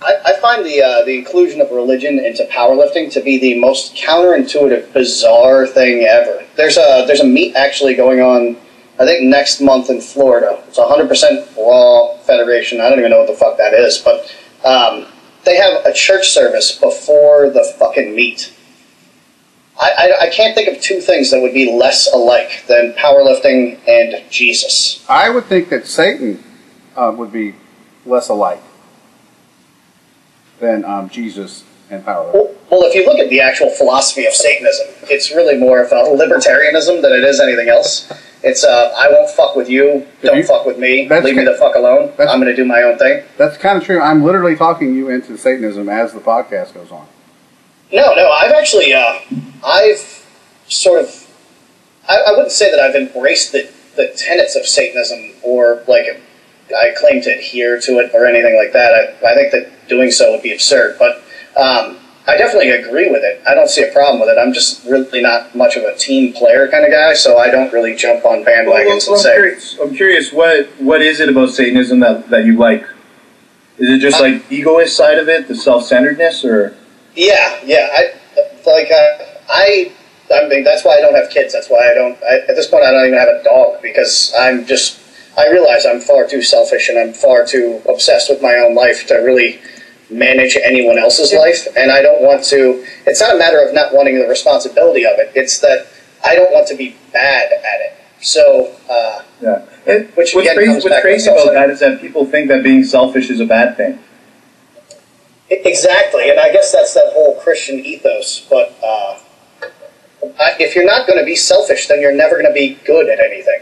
I find the inclusion of religion into powerlifting to be the most counterintuitive, bizarre thing ever. There's a meet actually going on, I think, next month in Florida. It's 100% Raw Federation. I don't even know what the fuck that is, but they have a church service before the fucking meet. I can't think of 2 things that would be less alike than powerlifting and Jesus. I would think that Satan would be less alike than Jesus and powerlifting. Well, if you look at the actual philosophy of Satanism, it's really more of a libertarianism than it is anything else. It's I won't fuck with you, don't fuck with me, leave me the fuck alone, I'm going to do my own thing. That's kind of true. I'm literally talking you into Satanism as the podcast goes on. No, I've actually, I've sort of, I wouldn't say that I've embraced the tenets of Satanism, or like I claim to adhere to it or anything like that. I think that doing so would be absurd, but I definitely agree with it. I don't see a problem with it. I'm just really not much of a team player kind of guy, so I don't really jump on bandwagons and say. I'm curious, what is it about Satanism that you like? Is it just like egoist side of it, the self-centeredness, or? Yeah. I mean, that's why I don't have kids. That's why at this point, I don't even have a dog, because I realize I'm far too selfish and I'm far too obsessed with my own life to really manage anyone else's life. And I don't want to, it's not a matter of not wanting the responsibility of it. It's that I don't want to be bad at it. So, yeah. What's crazy about that is that people think that being selfish is a bad thing. Exactly. And I guess that's that whole Christian ethos. But, if you're not going to be selfish, then you're never going to be good at anything.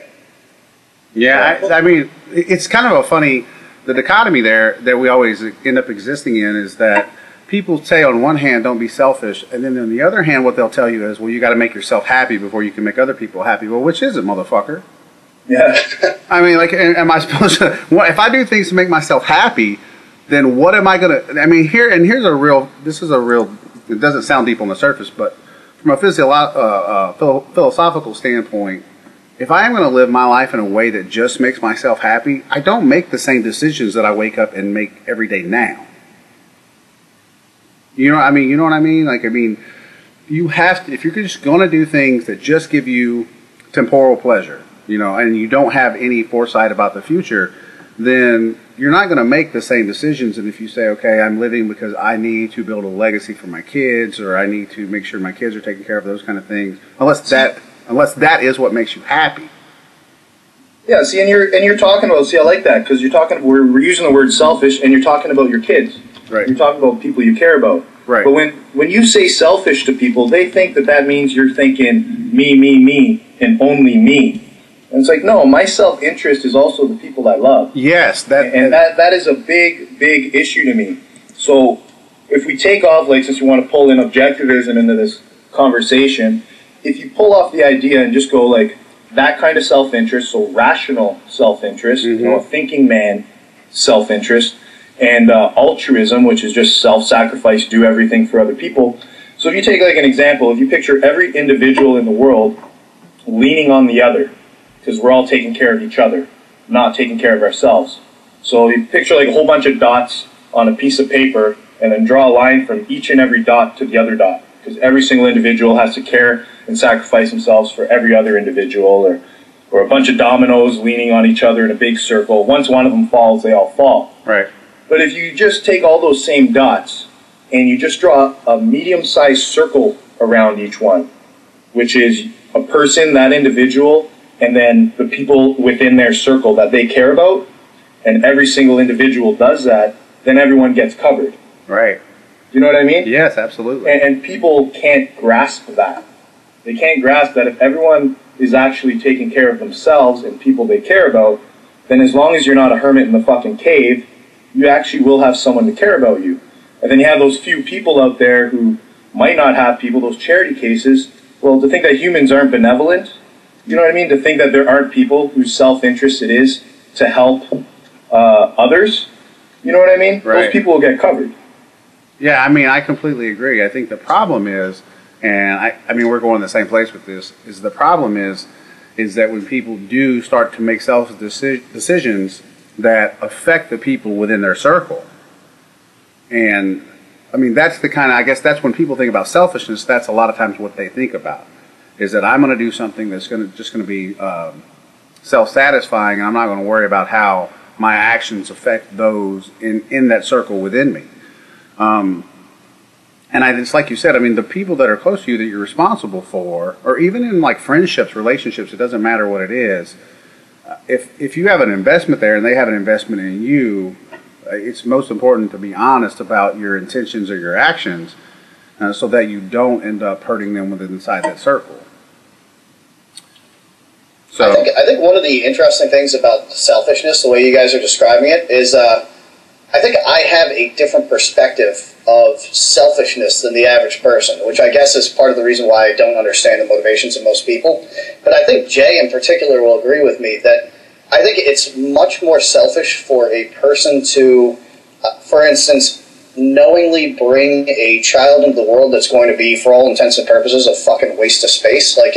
Yeah, I mean, it's kind of a funny, the dichotomy there that we always end up existing in is that people say on one hand, don't be selfish, and then on the other hand, what they'll tell you is, well, you got to make yourself happy before you can make other people happy. Well, which is it, motherfucker? Yeah. I mean, like, am I supposed to, if I do things to make myself happy, then what am I going to, I mean, here's a real, it doesn't sound deep on the surface, but from a philosophical standpoint, if I am going to live my life in a way that just makes myself happy, I don't make the same decisions that I wake up and make every day now. You know what I mean? Like, I mean, you have to, if you're just going to do things that just give you temporal pleasure, you know, and you don't have any foresight about the future, then you're not going to make the same decisions. And if you say, okay, I'm living because I need to build a legacy for my kids, or I need to make sure my kids are taken care of, those kind of things, unless that is what makes you happy. Yeah, see, and you're talking about, see, I like that, because we're using the word selfish, and you're talking about your kids. Right. You're talking about people you care about. Right. But when you say selfish to people, they think that means you're thinking me, and only me. And it's like, no, my self-interest is also the people I love. Yes. That is a big, big issue to me. So if we take off, like, since we want to pull in objectivism into this conversation, if you pull off the idea and just go, like, that kind of self-interest, so rational self-interest, you know, a thinking man self-interest, and altruism, which is just self-sacrifice, do everything for other people. So if you take, like, an example, if you picture every individual in the world leaning on the other, because we're all taking care of each other, not taking care of ourselves. So you picture, like, a whole bunch of dots on a piece of paper, and then draw a line from each and every dot to the other dot, because every single individual has to care and sacrifice themselves for every other individual, or a bunch of dominoes leaning on each other in a big circle. Once one of them falls, they all fall. Right. But if you just take all those same dots and you just draw a medium-sized circle around each one, which is a person, that individual, and then the people within their circle that they care about, and every single individual does that, then everyone gets covered. Right. You know what I mean? Yes, absolutely. And people can't grasp that. They can't grasp that if everyone is actually taking care of themselves and people they care about, then as long as you're not a hermit in the fucking cave, you actually will have someone to care about you. And then you have those few people out there who might not have people, those charity cases. Well, to think that humans aren't benevolent, you know what I mean? To think that there aren't people whose self-interest it is to help others, you know what I mean? Right. Those people will get covered. Yeah, I mean, I completely agree. I think the problem is, and I mean, we're going to the same place with this, is the problem is that when people do start to make selfish decisions that affect the people within their circle. And, I mean, that's the kind of, I guess that's when people think about selfishness, that's a lot of times what they think about, is that I'm going to do something that's just going to be self-satisfying, and I'm not going to worry about how my actions affect those in that circle within me. And it's like you said, I mean, the people that are close to you that you're responsible for, or even in like friendships, relationships, it doesn't matter what it is. If you have an investment there and they have an investment in you, it's most important to be honest about your intentions or your actions, so that you don't end up hurting them within inside that circle. So I think one of the interesting things about selfishness, the way you guys are describing it, is I think I have a different perspective of selfishness than the average person, which I guess is part of the reason why I don't understand the motivations of most people. But I think Jay in particular will agree with me that I think it's much more selfish for a person to, for instance, knowingly bring a child into the world that's going to be, for all intents and purposes, a fucking waste of space. Like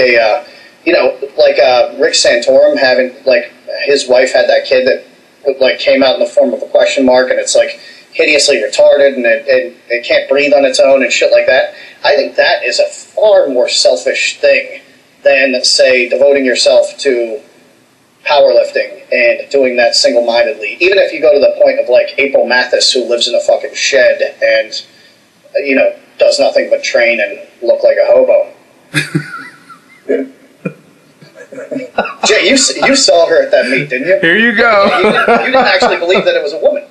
Rick Santorum having, like, his wife had that kid that, like, came out in the form of a question mark, and it's, like, hideously retarded, and it can't breathe on its own and shit like that. I think that is a far more selfish thing than, say, devoting yourself to powerlifting and doing that single-mindedly. Even if you go to the point of, like, April Mathis, who lives in a fucking shed and, does nothing but train and look like a hobo. Jay, you saw her at that meet, didn't you? Here you go. You didn't actually believe that it was a woman.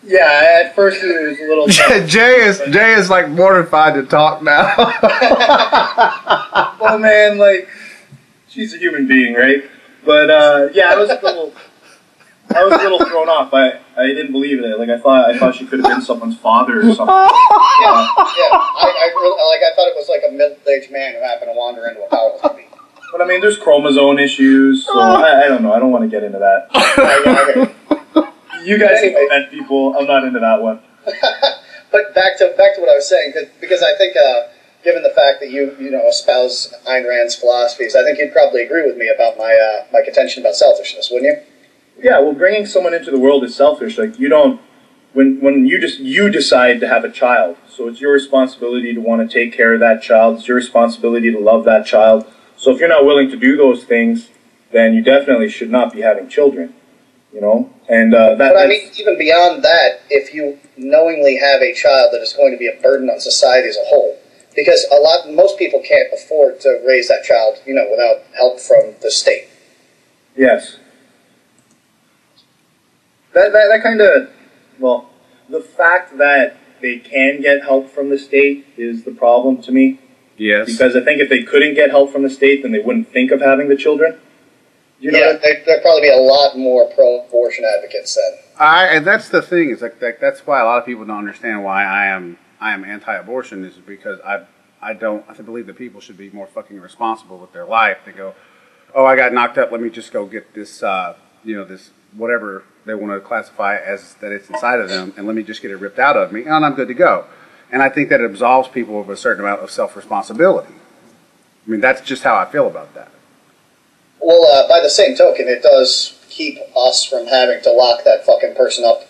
Yeah, at first it was a little... Jay is like mortified to talk now. Well, man, like, she's a human being, right? But, yeah, I was a little thrown off. I didn't believe it. Like, I thought she could have been someone's father or something. Yeah. I thought it was like a middle-aged man who happened to wander into a powerlifting meet. But, I mean, there's chromosome issues, so I don't know. I don't want to get into that. You guys can met people. I'm not into that one. But back to what I was saying, because I think, given the fact that you espouse Ayn Rand's philosophies, I think you'd probably agree with me about my contention about selfishness, wouldn't you? Yeah, well, bringing someone into the world is selfish. Like, you don't, when you decide to have a child, so it's your responsibility to want to take care of that child. It's your responsibility to love that child. So if you're not willing to do those things, then you definitely should not be having children. And but I mean, even beyond that, if you knowingly have a child that is going to be a burden on society as a whole, because most people can't afford to raise that child, without help from the state. Yes. That kind of, well, the fact that they can get help from the state is the problem to me. Yes. Because I think if they couldn't get help from the state, then they wouldn't think of having the children. There'd probably be a lot more pro-abortion advocates then. And that's the thing, is like that's why a lot of people don't understand why I am anti-abortion, is because I believe that people should be more fucking responsible with their life. They go, oh, I got knocked up, let me just go get this, this whatever they want to classify as that it's inside of them, and let me just get it ripped out of me, and I'm good to go. And I think that it absolves people of a certain amount of self-responsibility. I mean, that's just how I feel about that. Well, by the same token, it does keep us from having to lock that fucking person up.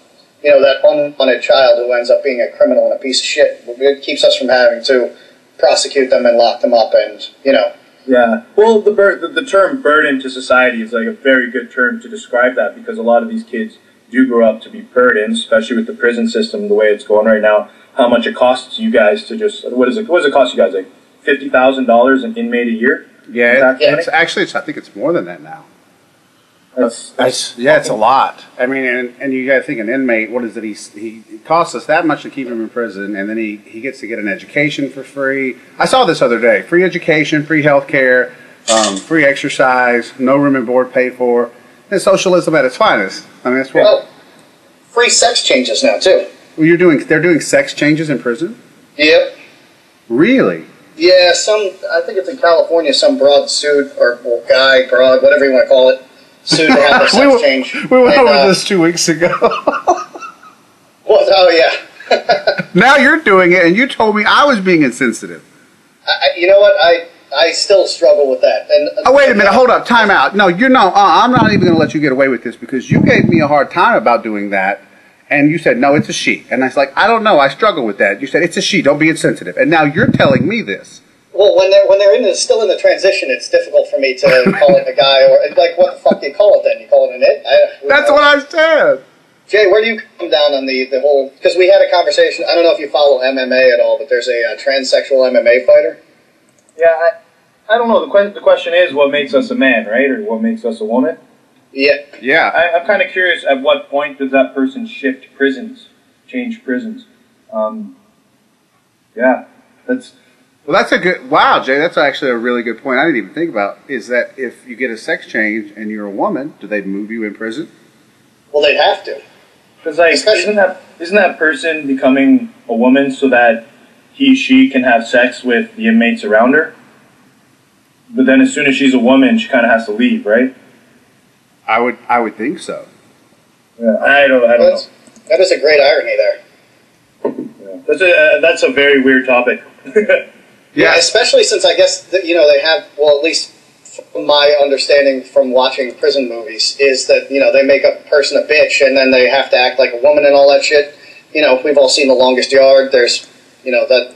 That unwanted child who ends up being a criminal and a piece of shit. It keeps us from having to prosecute them and lock them up and, Yeah. Well, the term burden to society is like a very good term to describe that, because a lot of these kids do grow up to be burdens, especially with the prison system the way it's going right now. How much it costs you guys to just... What does it cost you guys? Like $50,000 an inmate a year? Yeah, it's actually, I think it's more than that now. It's a lot. I mean, and you got to think, an inmate, what is it? It costs us that much to keep him in prison, and then he gets to get an education for free. I saw this other day: free education, free health care, free exercise, no room and board paid for. It's socialism at its finest. I mean, that's what. Well, free sex changes now too. Well, they're doing sex changes in prison. Yep. Really? Yeah, I think it's in California, some broad sued, or guy, broad, whatever you want to call it, sued to have their sex change. We went over this 2 weeks ago. Oh, yeah. Now you're doing it, and you told me I was being insensitive. You know what? I still struggle with that. Oh, wait a minute. Hold up. Time out. No, I'm not even going to let you get away with this, because you gave me a hard time about doing that. And you said, no, it's a she. And I was like, I don't know. I struggle with that. You said, it's a she. Don't be insensitive. And now you're telling me this. Well, when they're still in the transition, it's difficult for me to call it a guy, or like, what the fuck do you call it then? You call it an it? That's what I said. Jay, where do you come down on the whole... Because we had a conversation, I don't know if you follow MMA at all, but there's a transsexual MMA fighter. Yeah, I don't know. The question is, what makes us a man, right? Or what makes us a woman? Yeah. I'm kind of curious, at what point does that person change prisons? Yeah, that's... Well, that's a good... Wow, Jay, that's actually a really good point I didn't even think about, is that if you get a sex change and you're a woman, do they move you in prison? Well, they'd have to. Because, like, isn't that person becoming a woman so that she can have sex with the inmates around her? But then as soon as she's a woman, she kind of has to leave, right? I would think so. Yeah, I don't know. That is a great irony there. Yeah. That's a very weird topic. Yeah, especially since I guess that, they have, well, at least from my understanding from watching prison movies, is that they make a person a bitch and then they have to act like a woman and all that shit. We've all seen The Longest Yard. There's that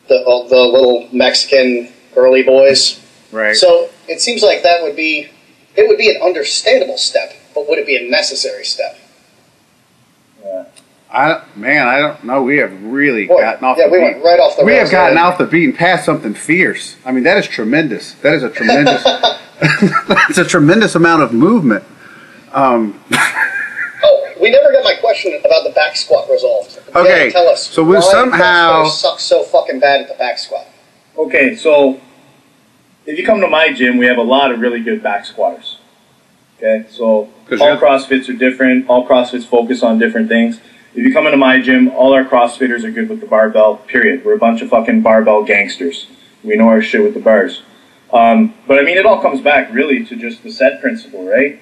the little Mexican girly boys. Right. So it seems like it would be an understandable step, but would it be a necessary step? Yeah. I don't know. We have really gotten off. Yeah, we went right off the. We have gotten off the beaten path something fierce. I mean, that is tremendous. That is a tremendous. That's a tremendous amount of movement. Oh, we never got my question about the back squat resolved. Okay, tell us. So we somehow suck so fucking bad at the back squat. Okay, so if you come to my gym, we have a lot of really good back squatters. Okay, so all CrossFits are different. All CrossFits focus on different things. If you come into my gym, all our CrossFitters are good with the barbell, period. We're a bunch of fucking barbell gangsters. We know our shit with the bars. But I mean, it all comes back really to just the set principle, right?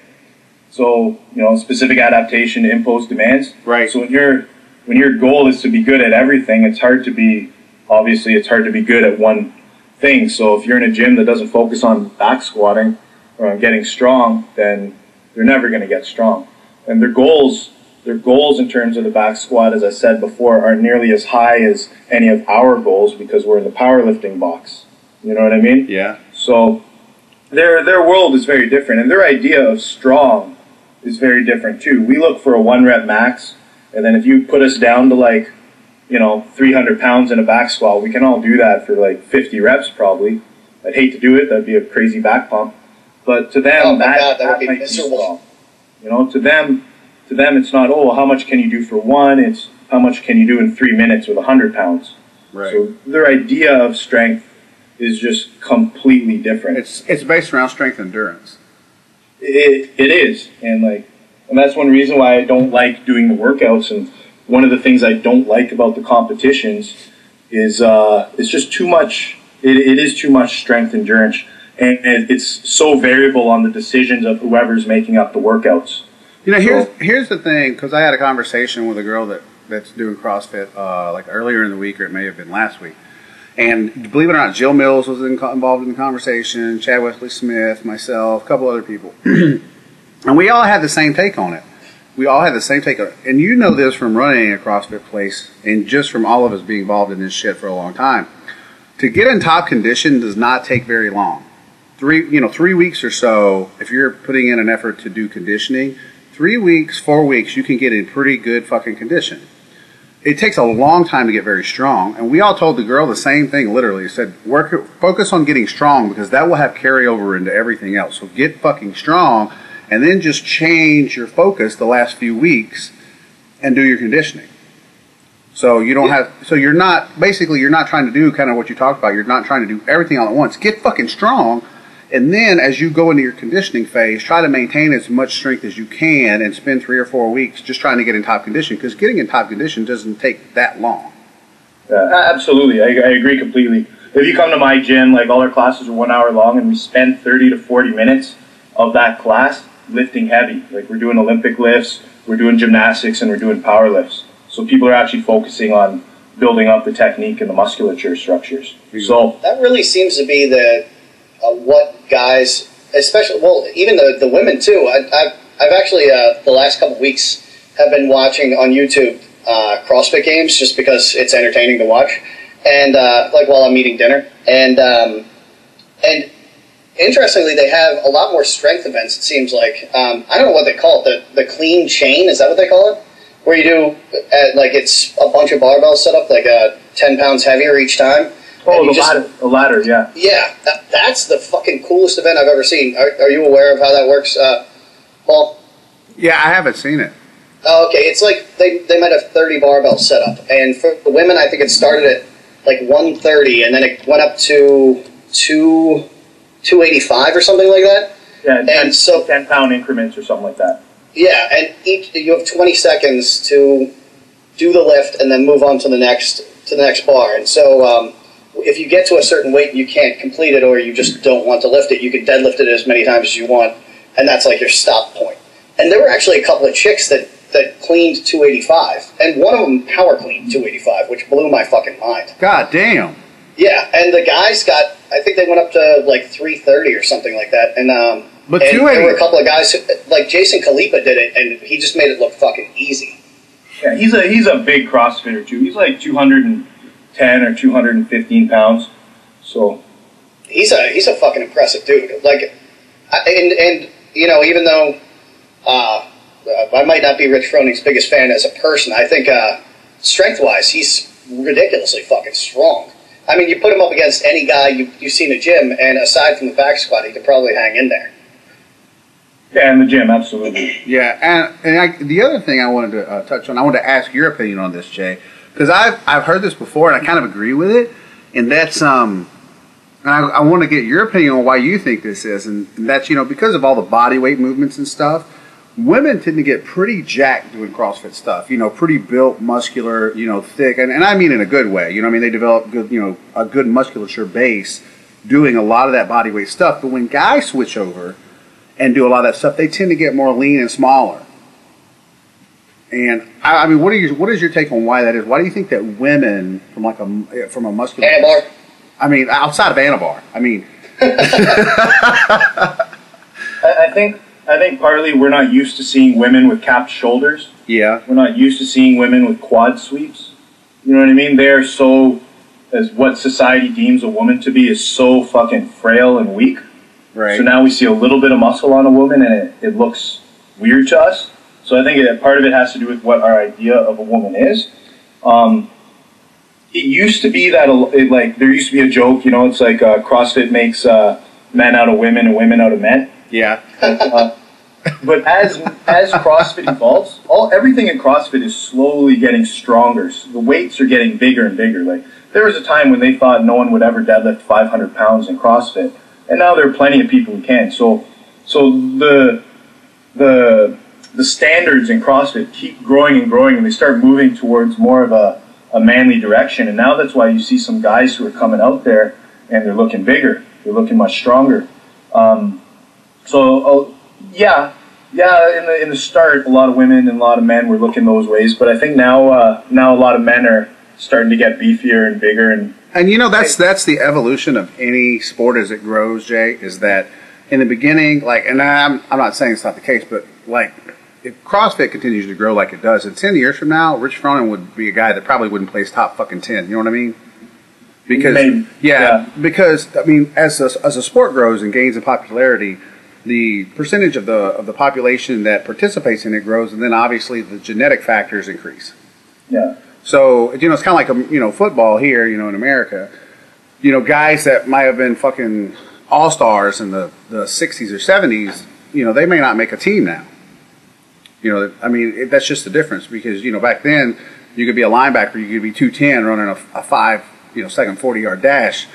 So, specific adaptation to imposed demands. Right. So when your goal is to be good at everything, it's hard to be good at one thing. So if you're in a gym that doesn't focus on back squatting or on getting strong, then they're never going to get strong. And their goals in terms of the back squat, as I said before, aren't nearly as high as any of our goals because we're in the powerlifting box. You know what I mean? Yeah. So their world is very different, and their idea of strong is very different too. We look for a 1-rep max, and then if you put us down to 300 pounds in a back squat, we can all do that for 50 reps probably. I'd hate to do it. That'd be a crazy back pump. But to them, that would be might miserable. Be strong. To them, it's not, how much can you do for one? It's how much can you do in 3 minutes with 100 pounds. Right. So their idea of strength is just completely different. It's based around strength endurance. It is, and that's one reason why I don't like doing the workouts. And one of the things I don't like about the competitions is it's just too much. It is too much strength endurance, and it's so variable on the decisions of whoever's making up the workouts. Here's the thing, because I had a conversation with a girl that's doing CrossFit earlier in the week, or it may have been last week. And believe it or not, Jill Mills was involved in the conversation, Chad Wesley Smith, myself, a couple other people. And we all had the same take on it. We all had the same take on it. And you know this from running a CrossFit place and just from all of us being involved in this shit for a long time. To get in top condition does not take very long. 3 weeks or so, if you're putting in an effort to do conditioning, 3 weeks, 4 weeks, you can get in pretty good fucking condition. It takes a long time to get very strong, and we all told the girl the same thing, literally. Said, focus on getting strong, because that will have carryover into everything else. So get fucking strong, and then just change your focus the last few weeks and do your conditioning. So you don't you're not trying to do kind of what you talked about. You're not trying to do everything all at once. Get fucking strong, and then as you go into your conditioning phase, try to maintain as much strength as you can and spend 3 or 4 weeks just trying to get in top condition, because getting in top condition doesn't take that long. Absolutely. I agree completely. If you come to my gym, all our classes are 1 hour long, and we spend 30 to 40 minutes of that class lifting heavy. We're doing Olympic lifts, we're doing gymnastics, and we're doing power lifts. So people are actually focusing on building up the technique and the musculature structures. So that really seems to be what guys, especially, even the women too. I've actually the last couple of weeks have been watching on YouTube CrossFit games just because it's entertaining to watch, and while I'm eating dinner, and interestingly, they have a lot more strength events. It seems like I don't know what they call it, the clean chain, is that what they call it? Where you do it's a bunch of barbells set up 10 pounds heavier each time. Oh, the ladder, yeah. Yeah, that's the fucking coolest event I've ever seen. Are you aware of how that works, Paul? Yeah, I haven't seen it. Oh, okay, it's they might have 30 barbells set up, and for the women, I think it started at 130, and then it went up to 285 or something like that. Yeah, and 10-pound increments or something like that. Yeah, and you have 20 seconds to do the lift and then move on to the next bar, and so. If you get to a certain weight and you can't complete it, or you just don't want to lift it, you can deadlift it as many times as you want, and that's your stop point. And there were actually a couple of chicks that that cleaned 285, and one of them power cleaned 285, which blew my fucking mind. God damn. Yeah, and the guys got, I think they went up to like 330 or something like that, and But and 280. there were a couple of guys, like Jason Khalipa did it, and he just made it look fucking easy. Yeah, he's a big CrossFitter too. He's like 210 or 215 pounds. So He's a fucking impressive dude. Like, and you know, even though I might not be Rich Froning's biggest fan as a person, I think strength-wise, he's ridiculously fucking strong. I mean, you put him up against any guy you see in a gym, and aside from the back squat, he could probably hang in there. yeah, in the gym, absolutely. Yeah, and the other thing I wanted to touch on, I wanted to ask your opinion on this, Jay, because I've heard this before, and I kind of agree with it, and that's I want to get your opinion on why you think this is, and that's, you know, because of all the body weight movements and stuff, women tend to get pretty jacked doing CrossFit stuff, you know, pretty built, muscular, you know, thick, and I mean in a good way, you know, I mean they develop good, you know, a good musculature base doing a lot of that body weight stuff, but when guys switch over and do a lot of that stuff, they tend to get more lean and smaller. And I mean, what is your take on why that is? Why do you think that women from a muscular Anabar? I mean, outside of Anabar, I mean, I think partly we're not used to seeing women with capped shoulders. yeah, We're not used to seeing women with quad sweeps. You know what I mean? They're so, as what society deems a woman to be, is so fucking frail and weak. right. So now we see a little bit of muscle on a woman, and it looks weird to us. So I think part of it has to do with what our idea of a woman is. It used to be that there used to be a joke, you know, it's like CrossFit makes men out of women and women out of men. Yeah, But as CrossFit evolves, everything in CrossFit is slowly getting stronger. So the weights are getting bigger and bigger. Like there was a time when they thought no one would ever deadlift 500 pounds in CrossFit, and now there are plenty of people who can. So the standards in CrossFit keep growing and growing, and they start moving towards more of a manly direction. And now that's why you see some guys who are coming out there and they're looking bigger, they're looking much stronger. Yeah, in the start, a lot of women and a lot of men were looking those ways, but I think now a lot of men are starting to get beefier and bigger. And you know, that's the evolution of any sport as it grows, Jay, is that in the beginning, like, and I'm not saying it's not the case, but like, if CrossFit continues to grow like it does, in 10 years from now, Rich Froning would be a guy that probably wouldn't place top fucking 10. You know what I mean? Because Maybe. Yeah. because I mean, as a sport grows and gains in popularity, the percentage of the population that participates in it grows, and then obviously the genetic factors increase. Yeah. So, you know, it's kind of like football here, you know, in America. You know, guys that might have been fucking all-stars in the 60s or 70s, you know, they may not make a team now. You know, I mean, that's just the difference, because, you know, back then you could be a linebacker, you could be 210 running a 5-second 40-yard dash.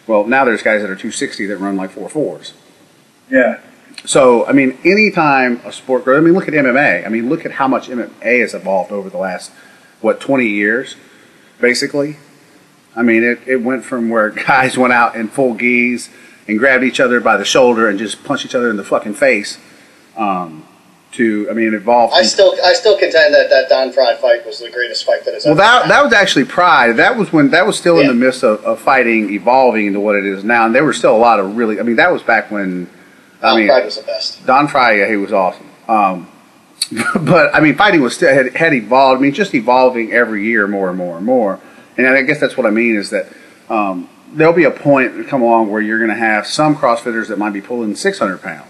Well, now there's guys that are 260 that run like 4.4s. Yeah. So, I mean, anytime a sport grows, I mean, look at MMA. I mean, look at how much MMA has evolved over the last, 20 years, basically. I mean, it went from where guys went out in full gis and grabbed each other by the shoulder and just punched each other in the fucking face, to, I mean, it evolved. I still contend that Don Fry fight was the greatest fight that has ever happened. That was actually Pride. That was still in the midst of fighting, evolving into what it is now, and there were still a lot of really, I mean, that was back when, Don Fry was the best. Don Fry, yeah, he was awesome. But, I mean, fighting was still, had evolved, I mean, just evolving every year more and more and more. And I guess that's what I mean, is that there'll be a point that come along where you're going to have some CrossFitters that might be pulling 600 pounds.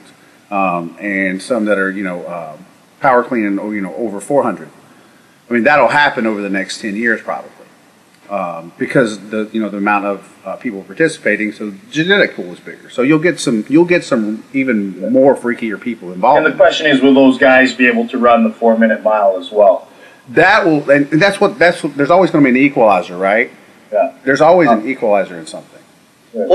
And some that are, power cleaning, over 400. I mean, that'll happen over the next 10 years probably, because the amount of people participating. So the genetic pool is bigger. So you'll get some even more freakier people involved. And the question is, will those guys be able to run the 4-minute mile as well? That will, and that's what. There's always going to be an equalizer, right? Yeah. There's always an equalizer in something. Well,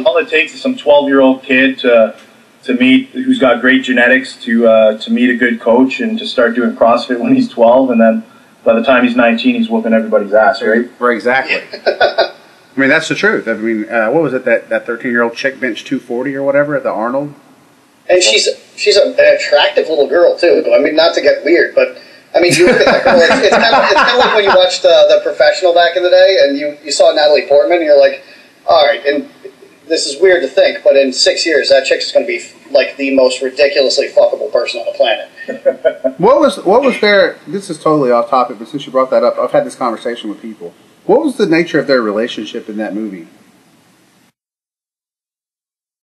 all it takes is some 12-year-old kid to meet, who's got great genetics, to meet a good coach and to start doing CrossFit when he's 12, and then by the time he's 19, he's whooping everybody's ass, right? Right, exactly. I mean, that's the truth. I mean, what was it, that 13-year-old chick benched 240 or whatever at the Arnold? And she's an attractive little girl too. I mean, not to get weird, but I mean, you look at that girl, it's kind of like when you watched The Professional back in the day, and you saw Natalie Portman, and you're like, all right, and this is weird to think, but in 6 years, that chick's going to be like the most ridiculously fuckable person on the planet. What was their? This is totally off topic, but since you brought that up, I've had this conversation with people. What was the nature of their relationship in that movie?